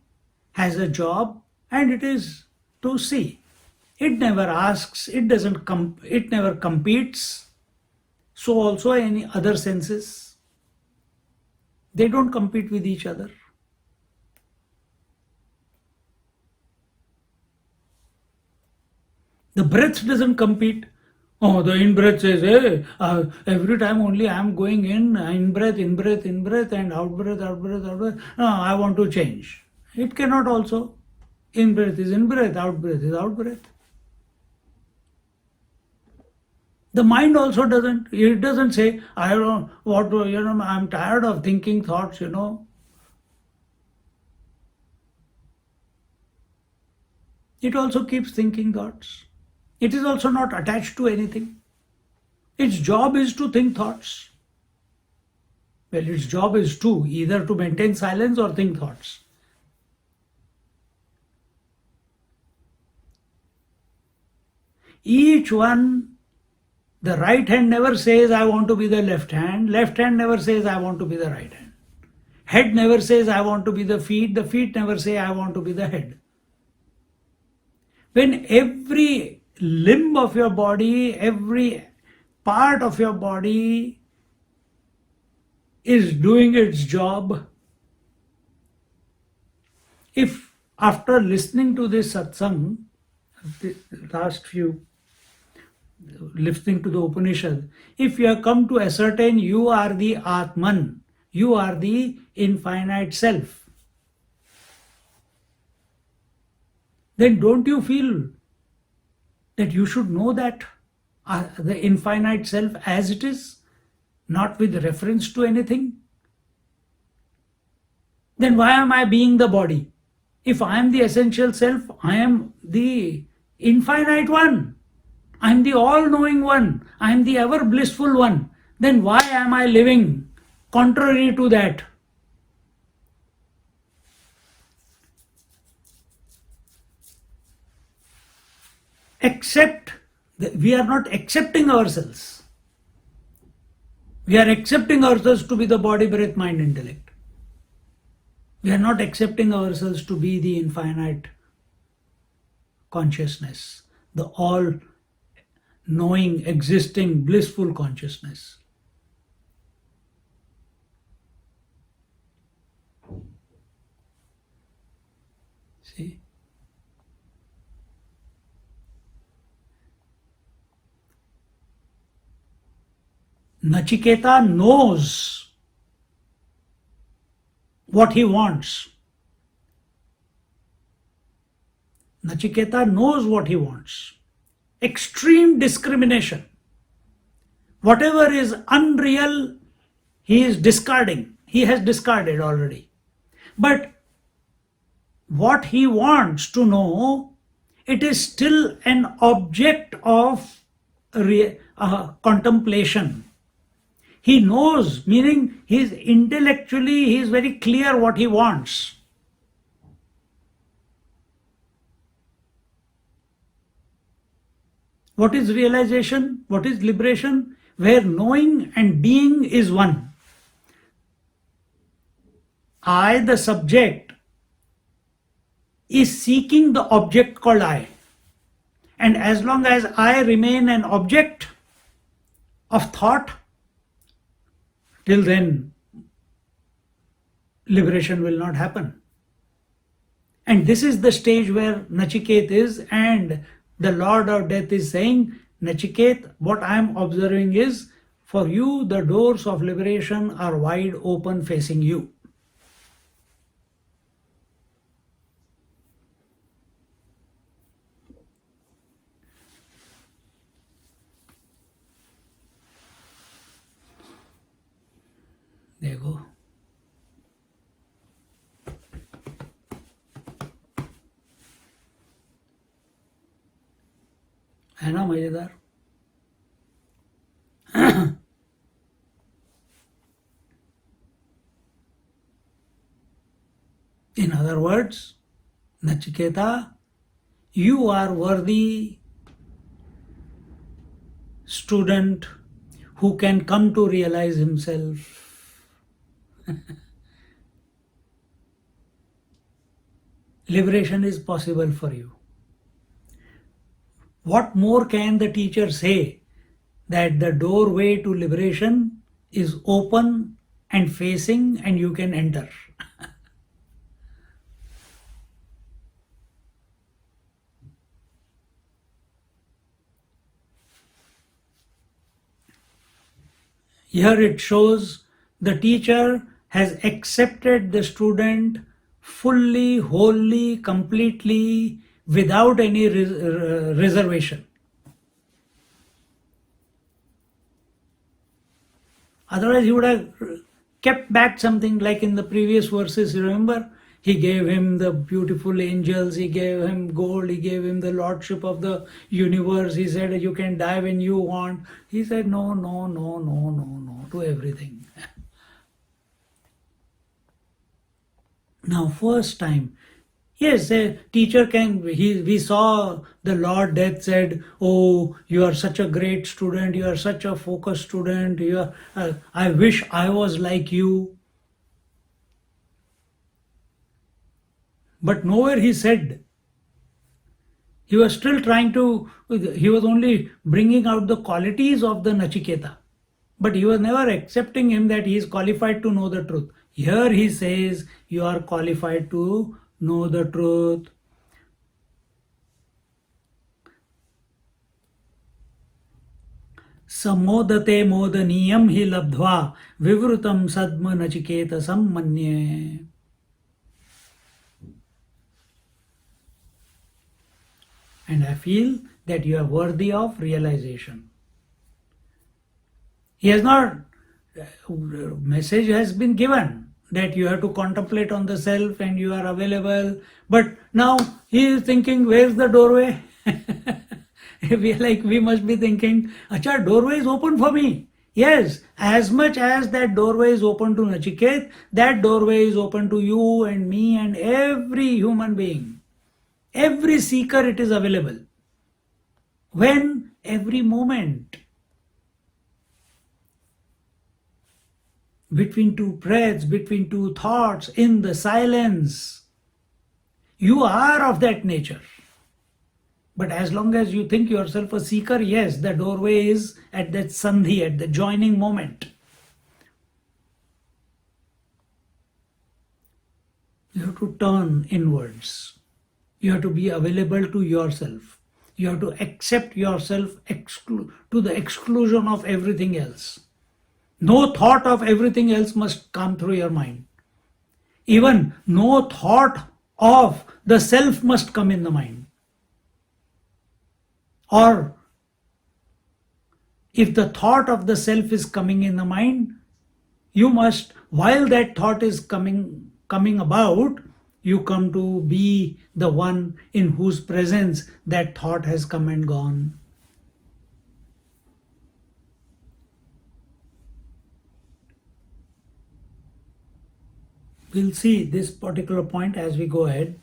has a job, and it is to see. It never asks, it never competes. So also any other senses, they don't compete with each other. The breath doesn't compete. Oh, the in-breath says, "Hey, every time only I am going in-breath, in-breath, in-breath, and out-breath, out-breath, out-breath. No, I want to change." It cannot also. In-breath is in-breath, out-breath is out-breath. The mind also doesn't. It doesn't say, "I don't want to, I'm tired of thinking thoughts, It also keeps thinking thoughts. It is also not attached to anything. Its job is to think thoughts. Well, its job is either to maintain silence or think thoughts. Each one, the right hand never says, "I want to be the left hand." Left hand never says, "I want to be the right hand." Head never says, "I want to be the feet." The feet never say, "I want to be the head." When every limb of your body, every part of your body is doing its job. If after listening to this satsang, the last few, listening to the Upanishad, if you have come to ascertain you are the Atman, you are the infinite self, then don't you feel that you should know that the infinite self as it is, not with reference to anything? Then why am I being the body? If I am the essential self, I am the infinite one. I am the all knowing one. I am the ever blissful one. Then why am I living contrary to that? Except that we are not accepting ourselves. We are accepting ourselves to be the body, breath, mind, intellect. We are not accepting ourselves to be the infinite consciousness, the all knowing, existing, blissful consciousness. See? Nachiketa knows what he wants. Nachiketa knows what he wants. Extreme discrimination. Whatever is unreal, he is discarding. He has discarded already. But what he wants to know, it is still an object of contemplation. He knows, meaning he is intellectually, he is very clear what he wants. What is realization? What is liberation? Where knowing and being is one. I, the subject, is seeking the object called I. And as long as I remain an object of thought, till then liberation will not happen. And this is the stage where Nachiket is, and the Lord of Death is saying, Nachiket, what I am observing is, for you the doors of liberation are wide open facing you. There you go. है ना मजेदार? In other words, Nachiketa, you are worthy student who can come to realize himself. Liberation is possible for you. What more can the teacher say? That the doorway to liberation is open and facing, and you can enter. Here it shows the teacher has accepted the student fully, wholly, completely, without any reservation. Otherwise, he would have kept back something like in the previous verses. You remember? He gave him the beautiful angels, he gave him gold, he gave him the lordship of the universe. He said, you can die when you want. He said, no, no, no, no, no, no, to everything. Now, first time, yes, a teacher can, we saw the Lord Death said, oh, you are such a great student, you are such a focused student, you are, I wish I was like you. But nowhere he said. He was still trying to, he was only bringing out the qualities of the Nachiketa. But he was never accepting him that he is qualified to know the truth. Here he says, you are qualified to know the truth. Samodate modaniyam hi labdhva vivrutam sadma nachiketasam manye. And I feel that you are worthy of realization. He has not, message has been given that you have to contemplate on the self and you are available. But now he is thinking, where's the doorway? We must be thinking, acha, doorway is open for me. Yes, as much as that doorway is open to Nachiket, that doorway is open to you and me and every human being. Every seeker, it is available. When? Every moment. Between two breaths, between two thoughts, in the silence. You are of that nature. But as long as you think yourself a seeker, yes, the doorway is at that sandhi, at the joining moment. You have to turn inwards. You have to be available to yourself. You have to accept yourself to the exclusion of everything else. No thought of everything else must come through your mind. Even no thought of the self must come in the mind. Or if the thought of the self is coming in the mind, you must, while that thought is coming about, you come to be the one in whose presence that thought has come and gone. We'll see this particular point as we go ahead.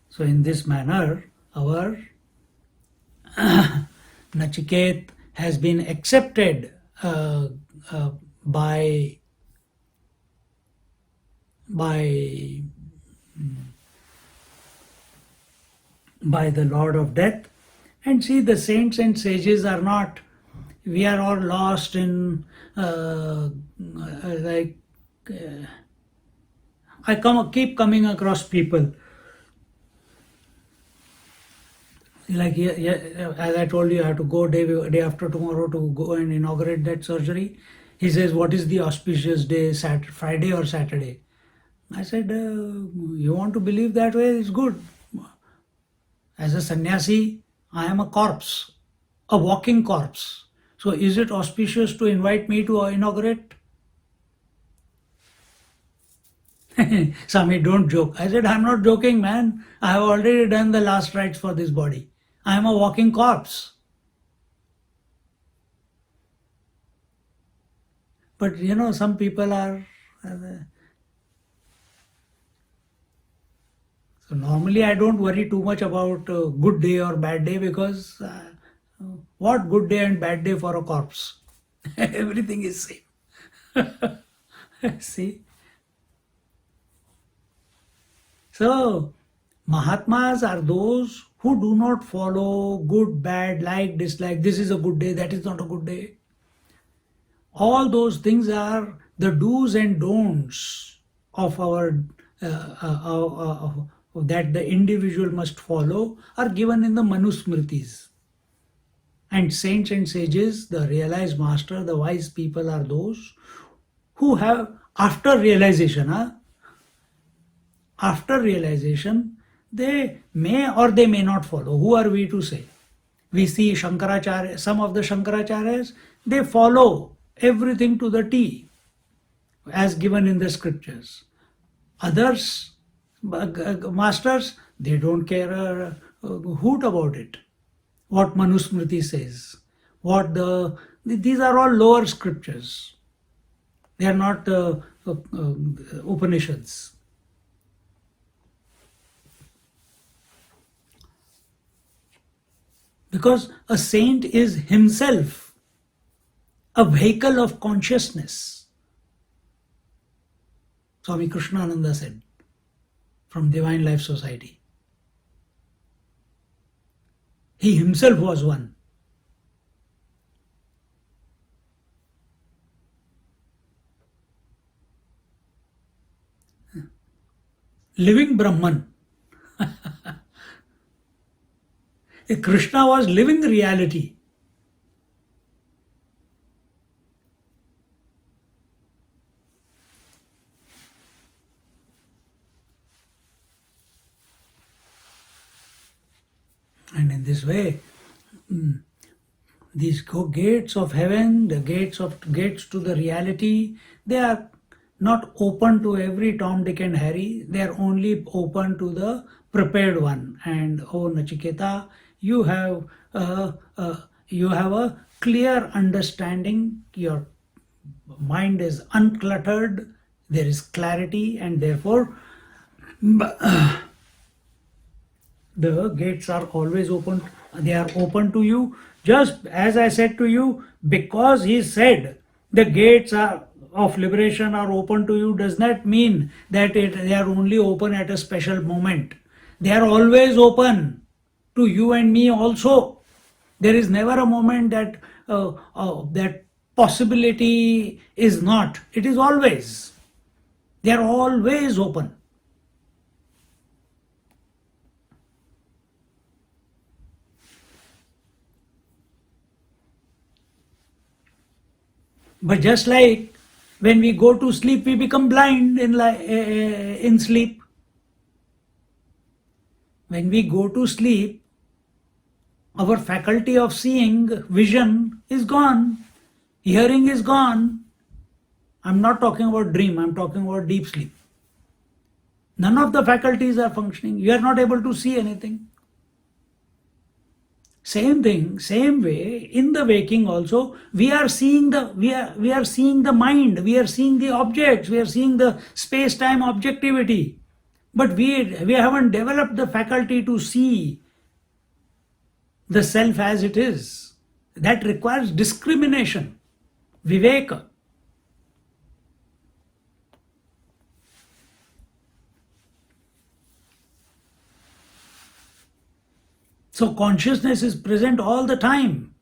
So in this manner, our Nachiket has been accepted by the Lord of Death. And see, the saints and sages are not, we are all lost in keep coming across people. As I told you, I have to go day after tomorrow to go and inaugurate that surgery. He says, what is the auspicious day, Friday or Saturday? I said, you want to believe that way? It's good. As a sannyasi, I am a corpse, a walking corpse. So is it auspicious to invite me to inaugurate? Swami, don't joke. I said, I'm not joking, man. I have already done the last rites for this body. I am a walking corpse. But some people are. So normally I don't worry too much about good day or bad day, because what good day and bad day for a corpse? Everything is same. See? So, Mahatmas are those who do not follow good, bad, like, dislike. This is a good day, that is not a good day. All those things are the do's and don'ts of our that the individual must follow, are given in the Manusmritis. And saints and sages, the realized master, the wise people, are those who have, after realization, they may or they may not follow. Who are we to say? We see Shankaracharya, some of the Shankaracharyas, they follow everything to the T as given in the scriptures. Others, masters, they don't care a hoot about it. What Manusmriti says, these are all lower scriptures. They are not Upanishads. Because a saint is himself a vehicle of consciousness. Swami Krishnananda said from Divine Life Society. He himself was one. living Brahman. Krishna was living reality. And in this way, these gates of heaven, the gates to the reality, they are not open to every Tom, Dick, and Harry. They are only open to the prepared one. And oh Nachiketa, you have a clear understanding. Your mind is uncluttered. There is clarity, and therefore the gates are always open. They are open to you, just as I said to you. Because he said the gates of liberation are open to you does not mean that they are only open at a special moment. They are always open to you and me also. There is never a moment that that possibility is not. It is always. They are always open. But just like when we go to sleep, we become blind in sleep. When we go to sleep, our faculty of seeing, vision is gone, hearing is gone. I'm not talking about dream, I'm talking about deep sleep. None of the faculties are functioning. You are not able to see anything. Same thing, same way, in the waking also, we are seeing the mind, we are seeing the objects, we are seeing the space-time objectivity. But we haven't developed the faculty to see the self as it is. That requires discrimination, viveka. So consciousness is present all the time.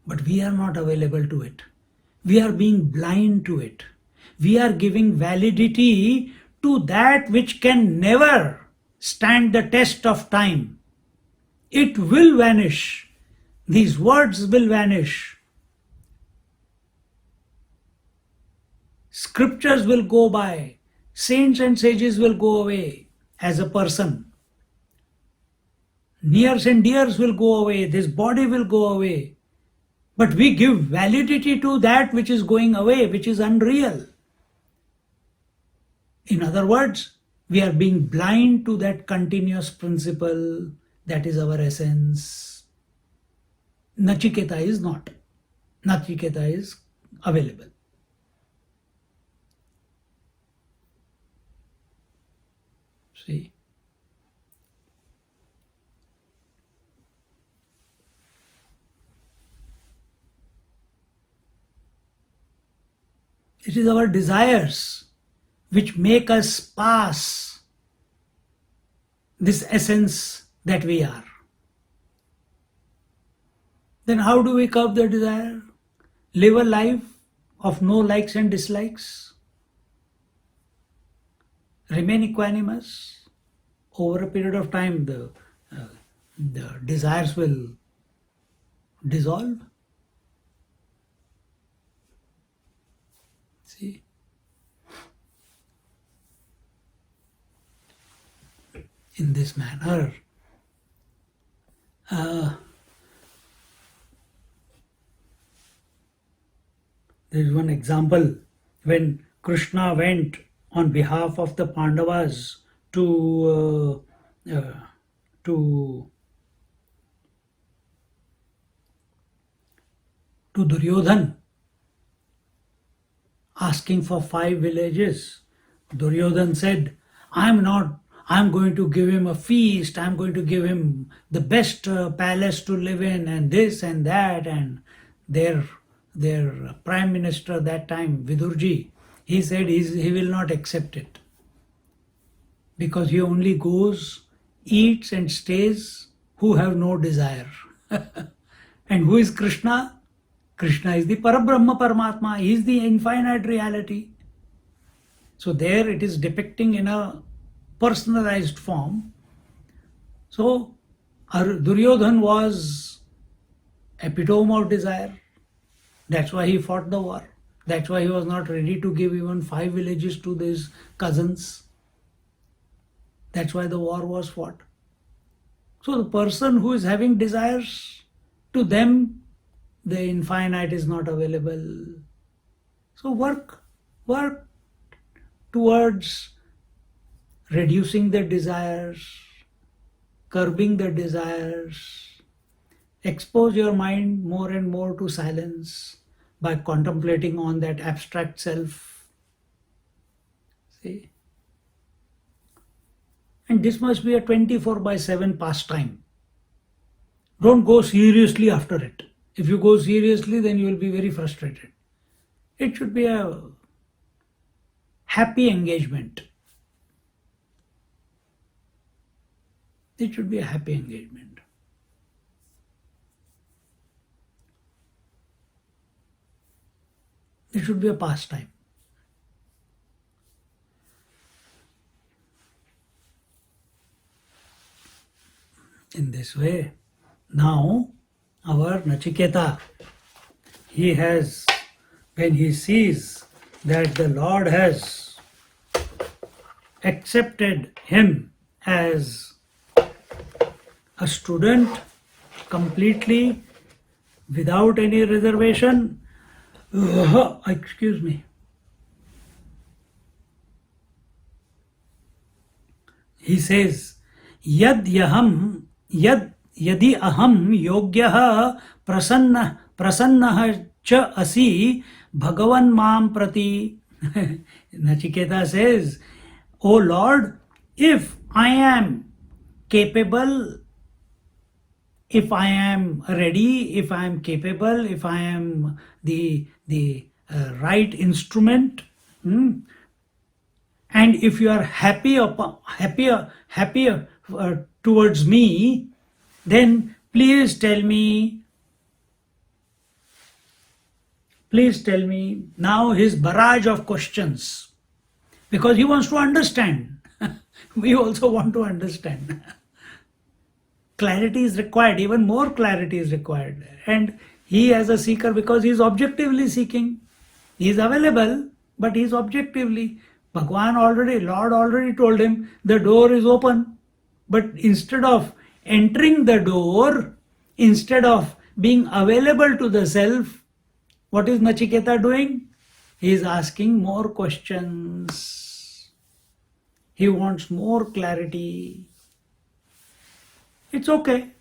But we are not available to it. We are being blind to it. We are giving validity to that which can never stand the test of time. It will vanish. These words will vanish. Scriptures will go by. Saints and sages will go away as a person. Nears and dears will go away. This body will go away. But we give validity to that which is going away, which is unreal. In other words, we are being blind to that continuous principle that is our essence. Nachiketa is not. Nachiketa is available. See? It is our desires which make us pass this essence that we are. Then how do we curb the desire? Live a life of no likes and dislikes. Remain equanimous. Over a period of time, the desires will dissolve. See? In this manner, there is one example when Krishna went on behalf of the Pandavas to Duryodhan, asking for 5 villages. Duryodhan said, I'm going to give him a feast, I'm going to give him the best palace to live in, and this and that. And their prime minister that time, Vidurji, he said he will not accept it. Because he only goes, eats and stays who have no desire. And who is Krishna? Krishna is the Parabrahma Paramatma. He is the infinite reality. So there it is depicting in a personalized form. So Duryodhan was epitome of desire. That's why he fought the war. That's why he was not ready to give even 5 villages to his cousins. That's why the war was fought. So the person who is having desires, to them the infinite is not available. So work towards reducing the desires, curbing the desires. Expose your mind more and more to silence by contemplating on that abstract self. See? And this must be a 24/7 pastime. Don't go seriously after it. If you go seriously, then you will be very frustrated. It should be a happy engagement. It should be a happy engagement. It should be a pastime. In this way, now our Nachiketa, when he sees that the Lord has accepted him as a student completely without any reservation, excuse me, he says, यदि अहम योग्यः प्रसन्नः च असि भगवन् मां प्रति. Nachiketa says, O Lord, if I am capable, if I am ready, if I am capable, if I am the right instrument, and if you are happier towards me, then please tell me. Now his barrage of questions, because he wants to understand. We also want to understand. Clarity is required, even more clarity is required. And he, as a seeker, because he is objectively seeking, he is available, but he is objectively. Bhagwan Lord already told him the door is open. But instead of entering the door, instead of being available to the self, what is Nachiketa doing? He is asking more questions. He wants more clarity. It's okay.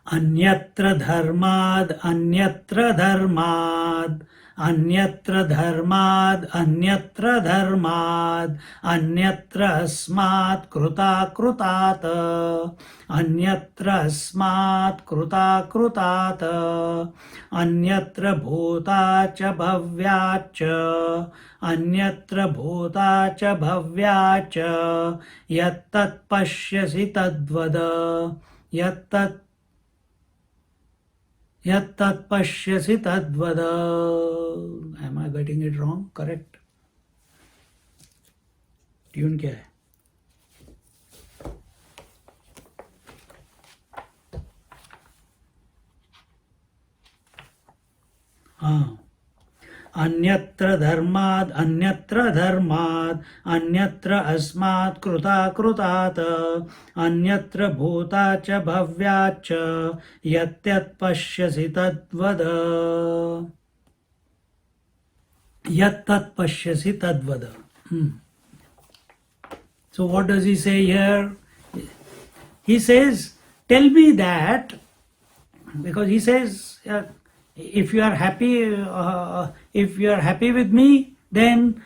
Anyatra dharmad, anyatra dharmad, anyatra dharmad, anyatra dharmad, anyatra asmat kruta krutata, anyatra asmat kruta krutata, anyatra bhuta cha bhavya cha, anyatra bhuta cha bhavya cha, yattat pashyasi tadvada, yattat pashyasi tadvada. Am I getting it wrong? Correct. Tune क्या है? हाँ. अन्यत्र धर्माद, अन्यत्र धर्माद, अन्यत्र अस्मात् कृता कृतात, अन्यत्र भूता च भव्या च, यत् पश्यसि तद्वद. यत् पश्यसि तद्वद. So what does he say here? He says, tell me that, because he says, if you are happy with me, then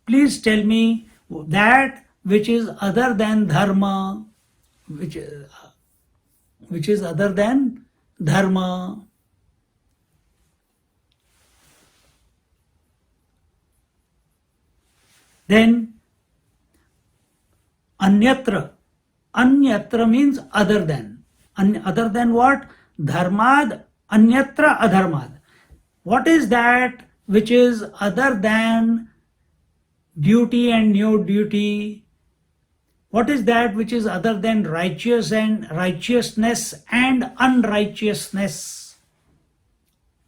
please tell me that which is other than dharma, which is other than dharma. Then anyatra means other than. Other than what? Dharmad, anyatra adharmad. What is that which is other than duty and no duty? What is that which is other than righteousness and unrighteousness?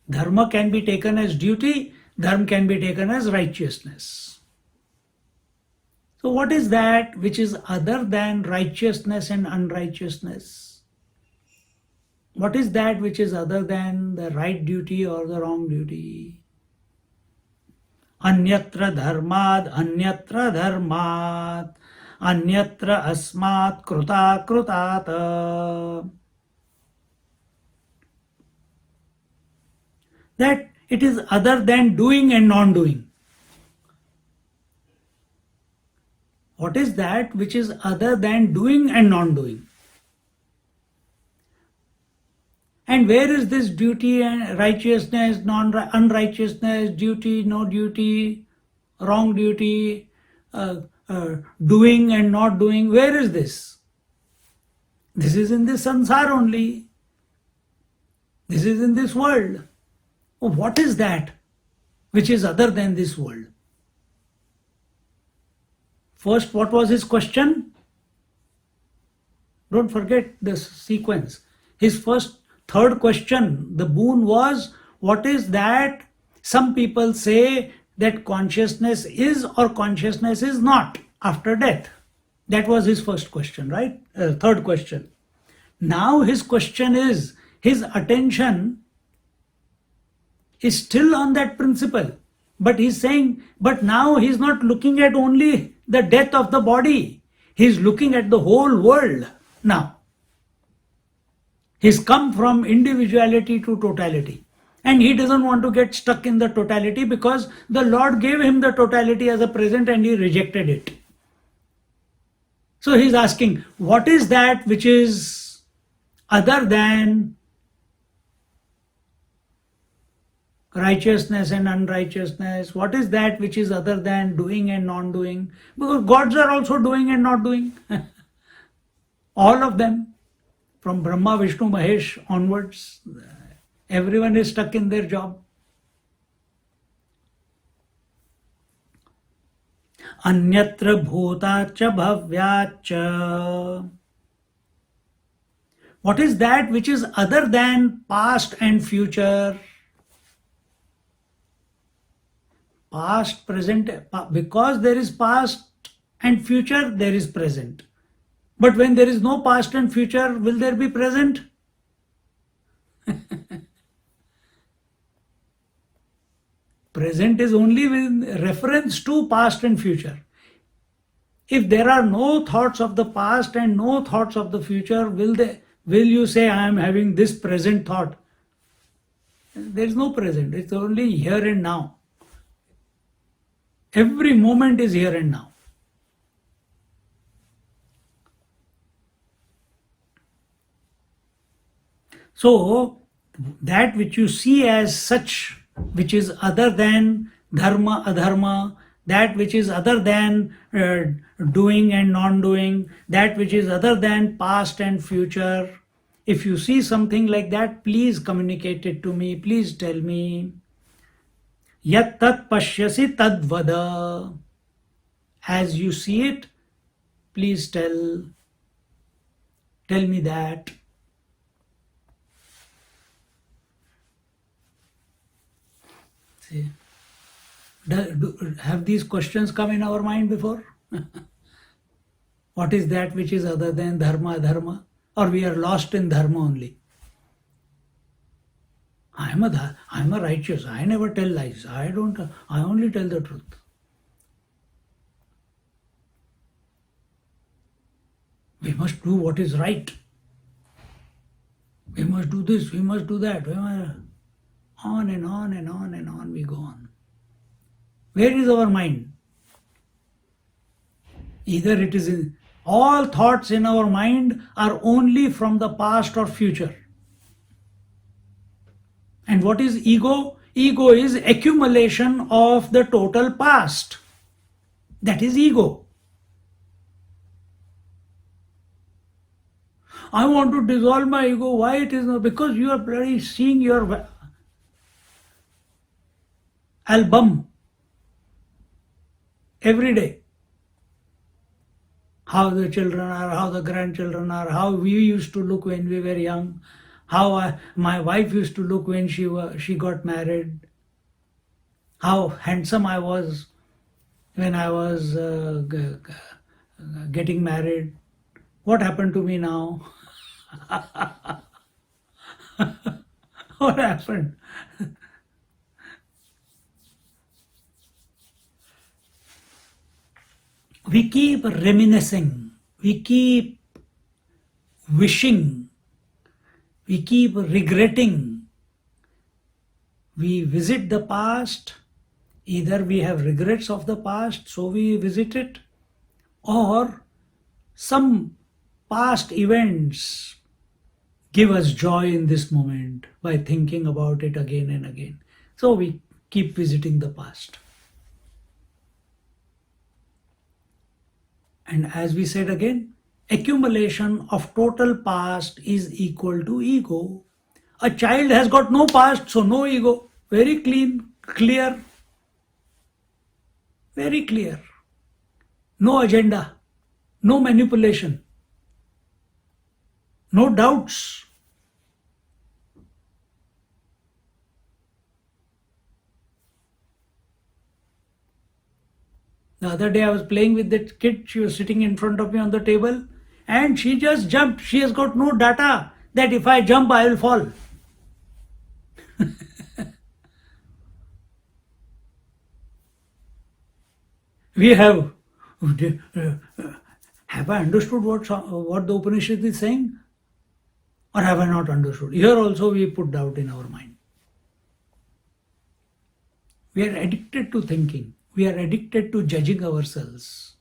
Dharma can be taken as duty, dharma can be taken as righteousness. So what is that which is other than righteousness and unrighteousness? What is that which is other than the right duty or the wrong duty? Anyatra dharmad, anyatra asmat kruta krutata. That it is other than doing and non-doing. What is that which is other than doing and non-doing? And where is this duty and righteousness, unrighteousness, duty, no duty, wrong duty, doing and not doing? Where is this? This is in this sansar only. This is in this world. Oh, what is that which is other than this world? First, what was his question? Don't forget this sequence. His third question, the boon was, what is that? Some people say that consciousness is or consciousness is not after death. That was his first question, right? Third question. Now his question is, his attention is still on that principle. But he's saying, but now he's not looking at only the death of the body. He's looking at the whole world now. He's come from individuality to totality. And he doesn't want to get stuck in the totality because the Lord gave him the totality as a present and he rejected it. So he's asking, what is that which is other than righteousness and unrighteousness? What is that which is other than doing and non-doing? Because gods are also doing and not doing. All of them. From Brahma, Vishnu, Mahesh onwards, everyone is stuck in their job. Anyatra bhutacha bhavyacha. What is that which is other than past and future? Past, present, because there is past and future, there is present. But when there is no past and future, will there be present? Present is only with reference to past and future. If there are no thoughts of the past and no thoughts of the future, will you say, I am having this present thought? There is no present. It's only here and now. Every moment is here and now. So, that which you see as such, which is other than dharma, adharma, that which is other than doing and non-doing, that which is other than past and future, if you see something like that, please communicate it to me, please tell me. Yat tat pashyasi tad vada. As you see it, please tell me that. See, have these questions come in our mind before? What is that which is other than dharma, dharma? Or we are lost in dharma only? I am a righteous. I never tell lies. I only tell the truth. We must do what is right. We must do this, we must do that. On and on and on and on we go on. Where is our mind? Either it is in all thoughts in our mind are only from the past or future. And what is ego? Ego is accumulation of the total past. That is ego. I want to dissolve my ego. Why it is not? Because you are seeing your album every day. How the children are, how the grandchildren are, how we used to look when we were young, how my wife used to look when she got married, how handsome I was when I was getting married. What happened to me now? What happened? We keep reminiscing, we keep wishing, we keep regretting. We visit the past, either we have regrets of the past, so we visit it, or some past events give us joy in this moment by thinking about it again and again. So we keep visiting the past. And as we said again, accumulation of total past is equal to ego. A child has got no past, so no ego. Very clean, clear, very clear. No agenda, no manipulation, no doubts. The other day I was playing with that kid. She was sitting in front of me on the table and she just jumped. She has got no data that if I jump, I will fall. We have. Have I understood what the Upanishad is saying? Or have I not understood? Here also we put doubt in our mind. We are addicted to thinking. We are addicted to judging ourselves.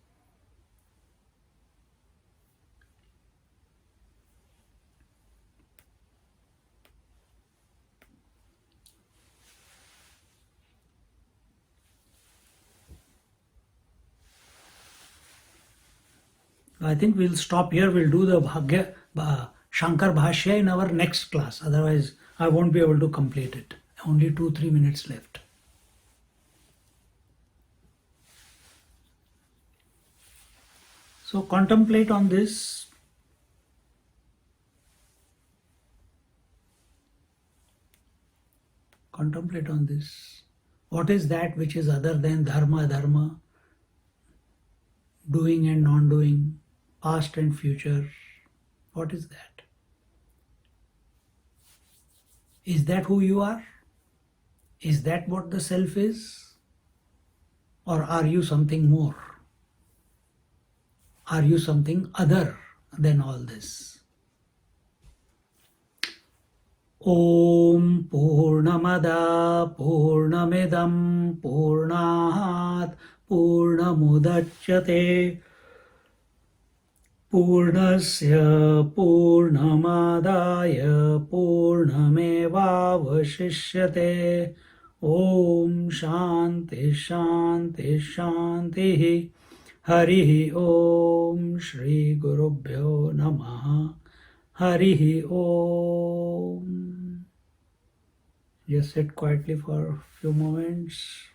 I think we'll stop here. We'll do the Shankar Bhashya in our next class. Otherwise, I won't be able to complete it. Only 2-3 minutes left. So contemplate on this. Contemplate on this. What is that which is other than dharma, dharma, doing and non-doing, past and future? What is that? Is that who you are? Is that what the self is? Or are you something more? Are you something other than all this? Om Purnamada Purnamidam Purnat Purnamudachyate Purnasya Purnamadaya Purnamevavashishyate. Om Shanti Shanti Shanti. Harihi Om Shri Gurubhyo Namaha. Harihi Om. Just sit quietly for a few moments.